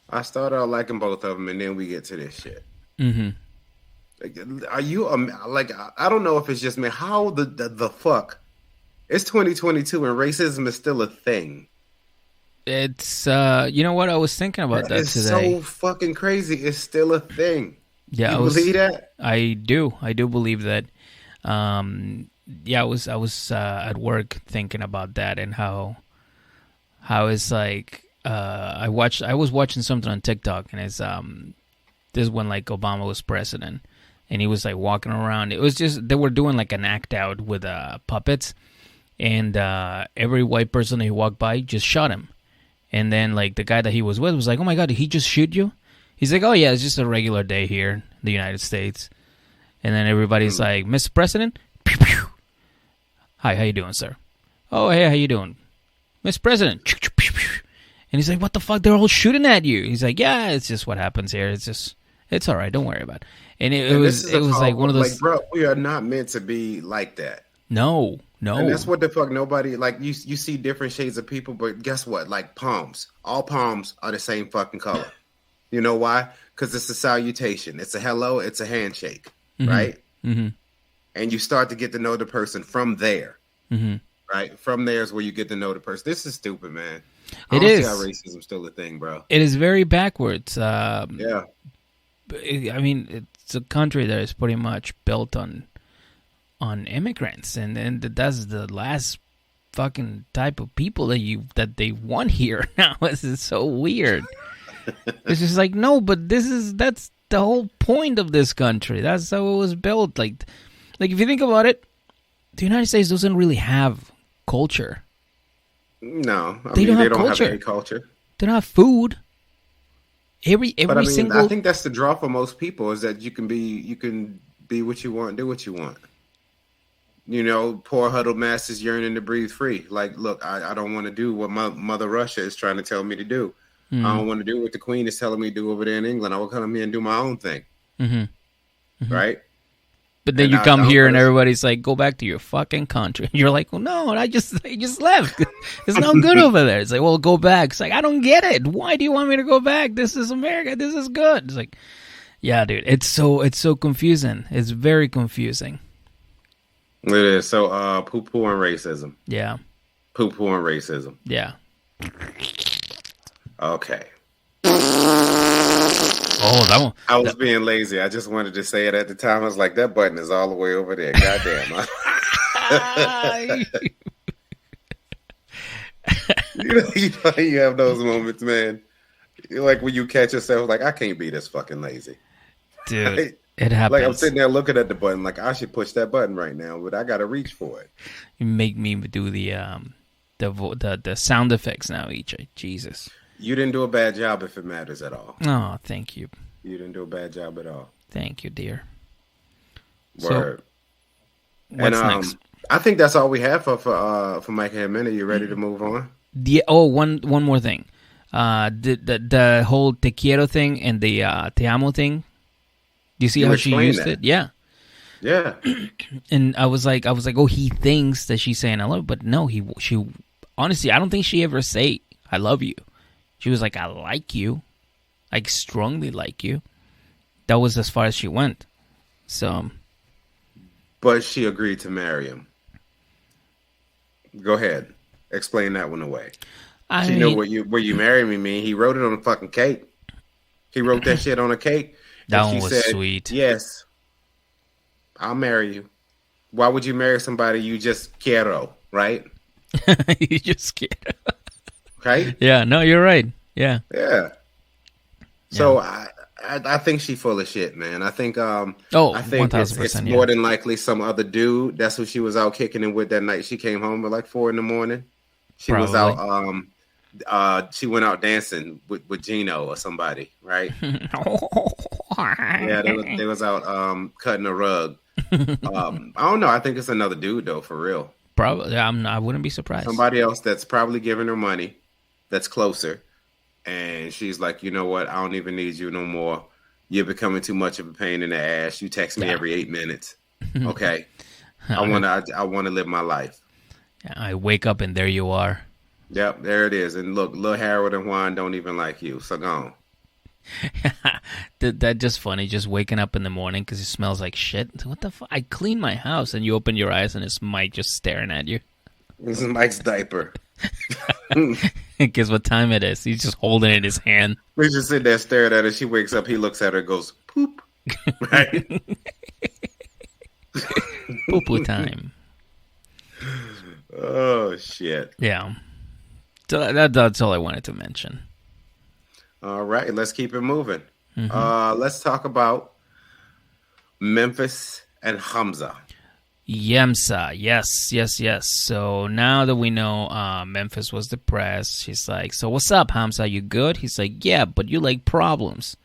I started out liking both of them, and then we get to this shit. Mm-hmm. Like, are you like? I don't know if it's just me. How the fuck? It's 2022 and racism is still a thing. It's you know what, I was thinking about that it's today. So fucking crazy. It's still a thing. Yeah, you believe that? I do believe that. Yeah, I was at work thinking about that and how it's like I was watching something on TikTok, and it's this when like Obama was president and he was like walking around. It was just they were doing like an act out with puppets, and every white person that he walked by just shot him. And then like the guy that he was with was like, "Oh my god, did he just shoot you?" He's like, "Oh yeah, it's just a regular day here in the United States." And then everybody's like, "Mr. President, pew, pew. Hi, how you doing, sir?" "Oh hey, how you doing, Mr. President?" Pew, pew, pew, pew. And he's like, "What the fuck? They're all shooting at you." He's like, "Yeah, it's just what happens here. It's all right. Don't worry about it." And it was like one of those. Like, bro, we are not meant to be like that. No. And that's what the fuck nobody like. You see different shades of people, but guess what? Like palms, all palms are the same fucking color. You know why? Because it's a salutation. It's a hello. It's a handshake, right? Mm-hmm. And you start to get to know the person from there, right? From there is where you get to know the person. This is stupid, man. It is. See how racism's still a thing, bro. It is very backwards. Yeah. I mean, it's a country that is pretty much built on immigrants, and that's the last fucking type of people that they want here now. This is so weird. It's just like, no, but that's the whole point of this country. That's how it was built. Like if you think about it, the United States doesn't really have culture. No, they don't have any culture. They don't have food. Every single. I think that's the draw for most people is that you can be what you want, do what you want. You know, poor huddled masses yearning to breathe free. Like, look, I don't want to do what my mother Russia is trying to tell me to do. I don't want to do what the Queen is telling me to do over there in England. I will come here and do my own thing. Right? But then you come here and everybody's like, go back to your fucking country. And you're like, well, no, I just left. It's no good over there. It's like, well, go back. It's like, I don't get it. Why do you want me to go back? This is America. This is good. It's like, yeah, dude, it's so confusing. It's very confusing. It is. So, poo-poo and racism. Yeah. Poo-poo and racism. Yeah. Okay. Oh, that one. I was being lazy. I just wanted to say it at the time. I was like, that button is all the way over there. Goddamn. You have those moments, man. Like when you catch yourself, like, I can't be this fucking lazy. Dude, it happens. Like I'm sitting there looking at the button, like I should push that button right now, but I got to reach for it. You make me do the sound effects now, EJ. Jesus. You didn't do a bad job if it matters at all. Oh, thank you. You didn't do a bad job at all. Thank you, dear. Word. So, what's next? I think that's all we have for Mike and Ximena. You ready to move on? Yeah. Oh, one more thing. The whole te quiero thing and the te amo thing. Do you see how she used it? Yeah. Yeah. And I was like, oh, he thinks that she's saying I love you, but no, she honestly, I don't think she ever say I love you. She was like, I like you. I strongly like you. That was as far as she went. So. But she agreed to marry him. Go ahead. Explain that one away. She knew where you marry me mean. He wrote it on a fucking cake. He wrote that shit on a cake. That And one she was said, sweet. yes, I'll marry you. Why would you marry somebody you just quiero, right? You just can't. Right? Yeah, no, you're right. Yeah. Yeah. So I think she full of shit, man. I think Oh, I think it's 1000%, more yeah. than likely some other dude. That's who she was out kicking it with that night. She came home at like 4 a.m. She was Probably. out she went out dancing with Gino or somebody, right? Yeah, they was out cutting a rug. I don't know. I think it's another dude though, for real. Probably. I wouldn't be surprised. Somebody else that's probably giving her money, that's closer. And she's like, you know what? I don't even need you no more. You're becoming too much of a pain in the ass. You text me every 8 minutes. Okay. I wanna live my life. Yeah, I wake up and there you are. Yep, there it is. And look, Lil Harold and Juan don't even like you. So gone. That just funny, just waking up in the morning because it smells like shit. What the fuck? I clean my house and you open your eyes and it's Mike just staring at you. This is Mike's diaper. Guess what time it is? He's just holding it in his hand. We just sit there staring at her. She wakes up. He looks at her, goes poop. Right? Poo poo time. Oh shit! Yeah. So that's all I wanted to mention. All right, let's keep it moving. Let's talk about Memphis and Hamza. Yemsa, yes. So now that we know Memphis was depressed, she's like, so what's up, Hamza? You good? He's like, yeah, but you like problems.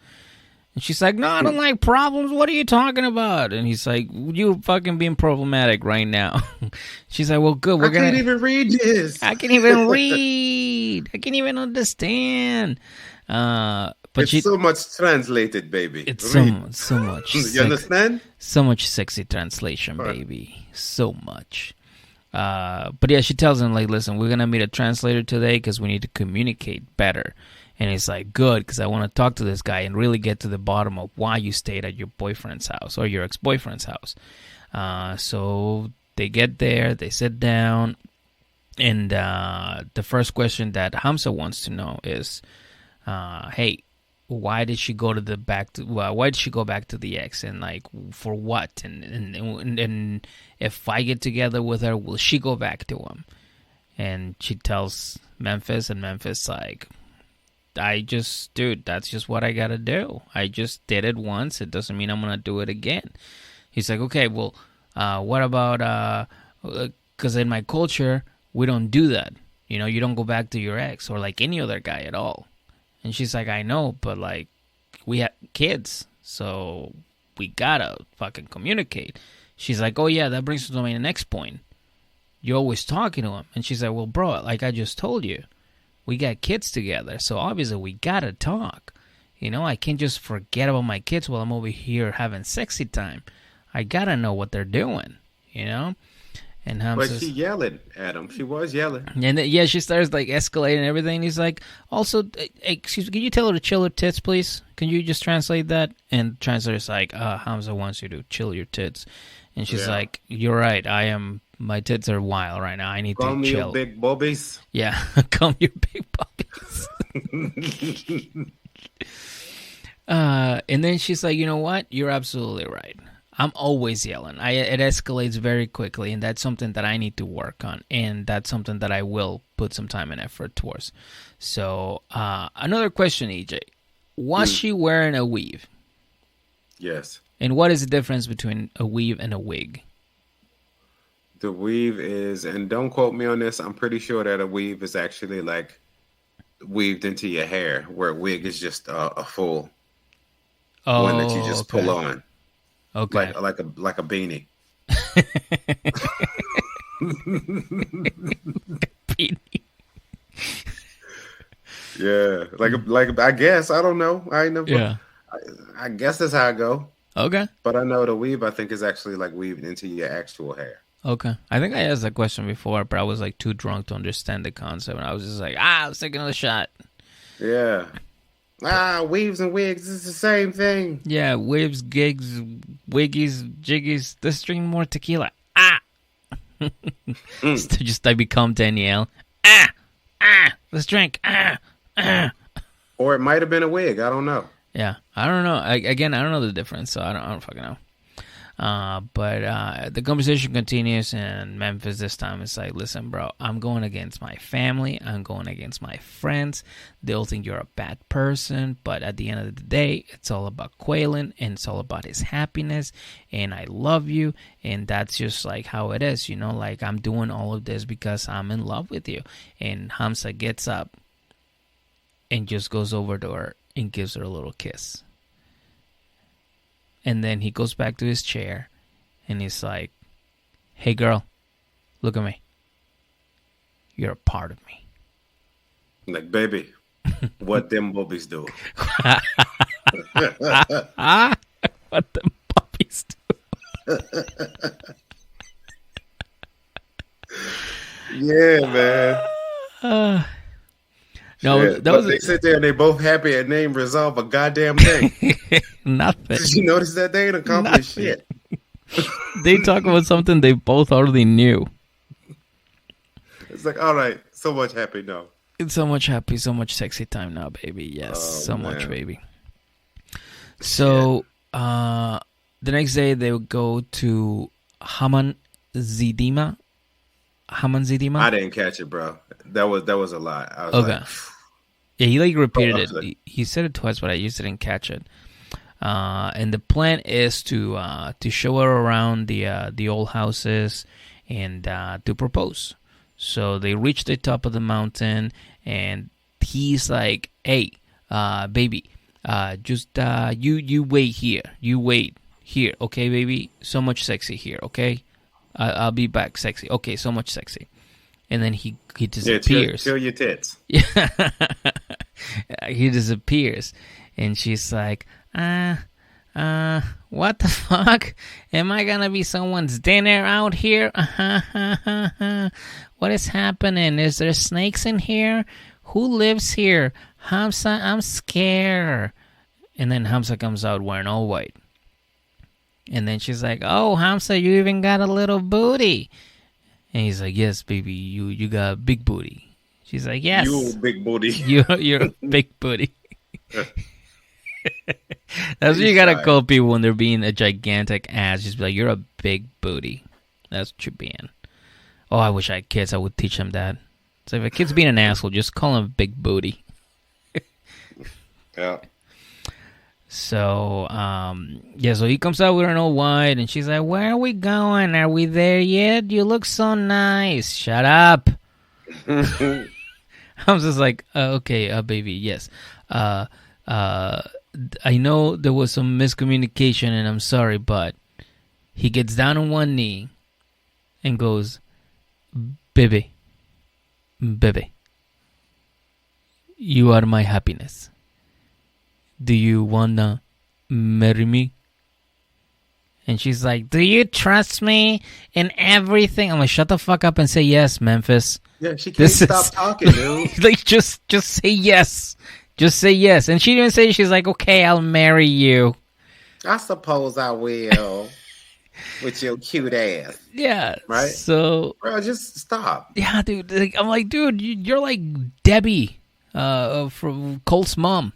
And she's like, no, I don't like problems. What are you talking about? And he's like, you fucking being problematic right now. She's like, well, good. I can't even read this. I can't even read. I can't even understand. But it's so much translated, baby. It's so much. You understand? So much sexy translation, baby. So much. But yeah, she tells him, like, listen, we're going to meet a translator today because we need to communicate better. And he's like, good, because I want to talk to this guy and really get to the bottom of why you stayed at your boyfriend's house or your ex-boyfriend's house. So they get there, they sit down, and the first question that Hamza wants to know is, hey, why did she go back to the ex, and like for what? And if I get together with her, will she go back to him? And she tells Memphis, and Memphis like, dude, that's just what I gotta do. I just did it once. It doesn't mean I'm gonna do it again. He's like, okay, well, what about, because in my culture, we don't do that. You know, you don't go back to your ex or like any other guy at all. And she's like, I know, but like, we have kids, so we gotta fucking communicate. She's like, oh yeah, that brings me to my next point. You're always talking to him. And she's like, well, bro, like I just told you, we got kids together, so obviously we gotta talk. You know, I can't just forget about my kids while I'm over here having sexy time. I gotta know what they're doing, you know? And Hamza, but she yelling at him. She was yelling. And then, yeah, she starts like escalating and everything. He's like, also, excuse me, can you tell her to chill her tits, please? Can you just translate that? And the translator's like, Hamza wants you to chill your tits. And she's like, you're right. My tits are wild right now. I need to chill. Calm your big bobbies. Yeah, calm your big bobbies. And then she's like, you know what? You're absolutely right. I'm always yelling. It escalates very quickly, and that's something that I need to work on, and that's something that I will put some time and effort towards. So, another question, EJ. Was she wearing a weave? Yes. And what is the difference between a weave and a wig? The weave is, and don't quote me on this, I'm pretty sure that a weave is actually like weaved into your hair, where a wig is just a full one that you just pull on. Okay. Like a beanie. Beanie. Yeah. Like I guess. I don't know. I ain't never. Yeah. I guess that's how I go. Okay. But I know the weave, I think, is actually like weaved into your actual hair. Okay. I think I asked that question before, but I was like too drunk to understand the concept. And I was just like, I was taking another shot. Yeah. Weaves and wigs is the same thing. Yeah, waves, gigs, wiggies, jiggies. Let's drink more tequila. Just I become Danielle. Let's drink. Or it might have been a wig. I don't know. Yeah, I don't know. I don't know the difference, so I don't fucking know. But the conversation continues, and Memphis this time is like, listen, bro, I'm going against my family. I'm going against my friends. They'll think you're a bad person, but at the end of the day, it's all about Quaylen, and it's all about his happiness, and I love you, and that's just like how it is, you know, like I'm doing all of this because I'm in love with you. And Hamza gets up and just goes over to her and gives her a little kiss. And then he goes back to his chair, and he's like, hey, girl, look at me. You're a part of me. Like, baby, what them boobies do? What the puppies do? Yeah, man. No, yeah, that was they sit there and they both happy and they ain't resolve a goddamn thing. nothing. Did you notice that they ain't accomplished shit? They talk about something they both already knew. It's like, all right, so much happy now. It's so much happy, so much sexy time now, baby. Yes, so much, baby. So the next day they would go to Haman Zidima. I didn't catch it, bro. That was a lot. I was Okay. like, yeah, he like repeated it. like- He said it twice, but I just didn't catch it. And the plan is to show her around the old houses and to propose. So they reach the top of the mountain, and he's like, "Hey, baby, just you wait here. You wait here, okay, baby? So much sexy here, okay? I'll be back, sexy. Okay, so much sexy." And then he disappears. Chill your tits. Yeah, he disappears, and she's like, what the fuck? Am I gonna be someone's dinner out here? What is happening? Is there snakes in here? Who lives here? Hamza, I'm scared. And then Hamza comes out wearing all white. And then she's like, oh, Hamza, you even got a little booty. And he's like, yes, baby, you got a big booty. She's like, yes. You big booty. You're a big booty. That's what you gotta call people when they're being a gigantic ass. Just be like, you're a big booty. That's what you're being. Oh, I wish I had kids. I would teach them that. So if a kid's being an asshole, just call him a big booty. Yeah. So, so he comes out with an old white, and she's like, where are we going? Are we there yet? You look so nice. Shut up. I was just like, okay, baby, yes. I know there was some miscommunication, and I'm sorry, but he gets down on one knee and goes, baby, you are my happiness. Do you wanna marry me? And she's like, do you trust me in everything? I'm like, shut the fuck up and say yes, Memphis. Yeah, she can't stop talking, dude. Like, just say yes. Just say yes. And she didn't say, she's like, okay, I'll marry you. I suppose I will. With your cute ass. Yeah. Right? So. Bro, just stop. Yeah, dude. Like, I'm like, dude, you're like Debbie from Colt's mom.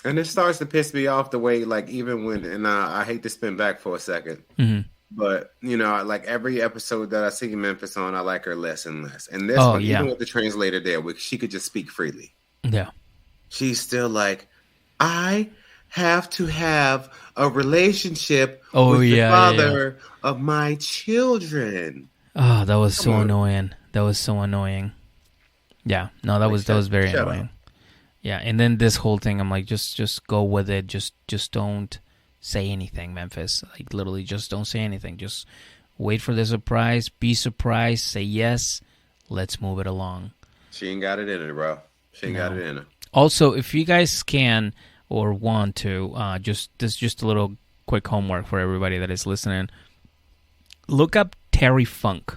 And it starts to piss me off the way, like, even when, and I hate to spin back for a second, but, you know, like every episode that I see Memphis on, I like her less and less. And this one, even with the translator there, she could just speak freely. Yeah. She's still like, I have to have a relationship with the father of my children. Oh, that was so annoying. That was so annoying. Yeah. No, that was very annoying. Yeah, and then this whole thing, I'm like, just go with it. Just don't say anything, Memphis. Like, literally, just don't say anything. Just wait for the surprise. Be surprised. Say yes. Let's move it along. She ain't got it in her, bro. She ain't got it in her. Also, if you guys can or want to, just a little quick homework for everybody that is listening. Look up Terry Funk.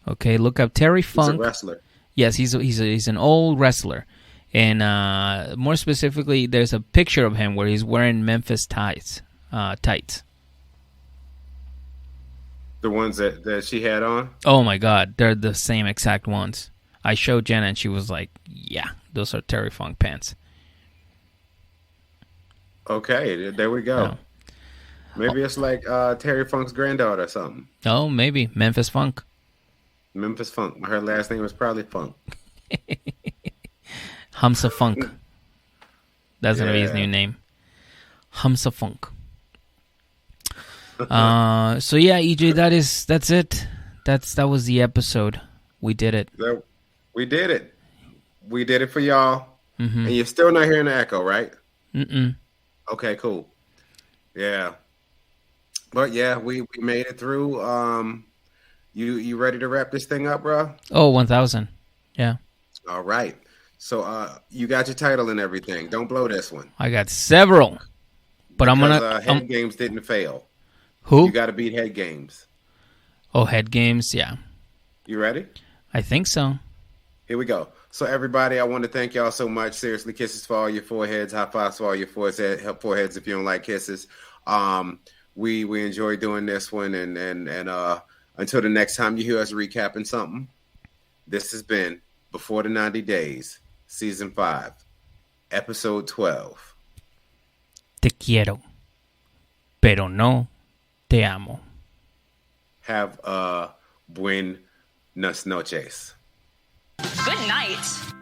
Okay, look up Terry Funk. He's a wrestler. Yes, he's an old wrestler. And more specifically, there's a picture of him where he's wearing Memphis tights. The ones that she had on? Oh, my God. They're the same exact ones. I showed Jenna, and she was like, yeah, those are Terry Funk pants. Okay, there we go. Yeah. Maybe it's like Terry Funk's granddaughter or something. Oh, maybe Memphis Funk. Memphis Funk. Her last name was probably Funk. Hamza Funk. That's gonna be his Yeah. new name. Hamza Funk. So yeah, EJ, that's it. That was the episode. We did it. We did it. We did it for y'all. Mm-hmm. And you're still not hearing the echo, right? Mm-mm. Okay, cool. Yeah. But yeah, we made it through. You ready to wrap this thing up, bro? Oh, 1,000. Yeah. All right. So you got your title and everything. Don't blow this one. I got several, but I'm gonna. Head games didn't fail. Who? You got to beat head games. Oh, head games. Yeah. You ready? I think so. Here we go. So everybody, I want to thank y'all so much. Seriously, kisses for all your foreheads, high fives for all your foreheads if you don't like kisses. We enjoy doing this one, and until the next time you hear us recapping something, this has been Before the 90 Days, Season 5, Episode 12. Te quiero, pero no te amo. Have buenas noches. Good night.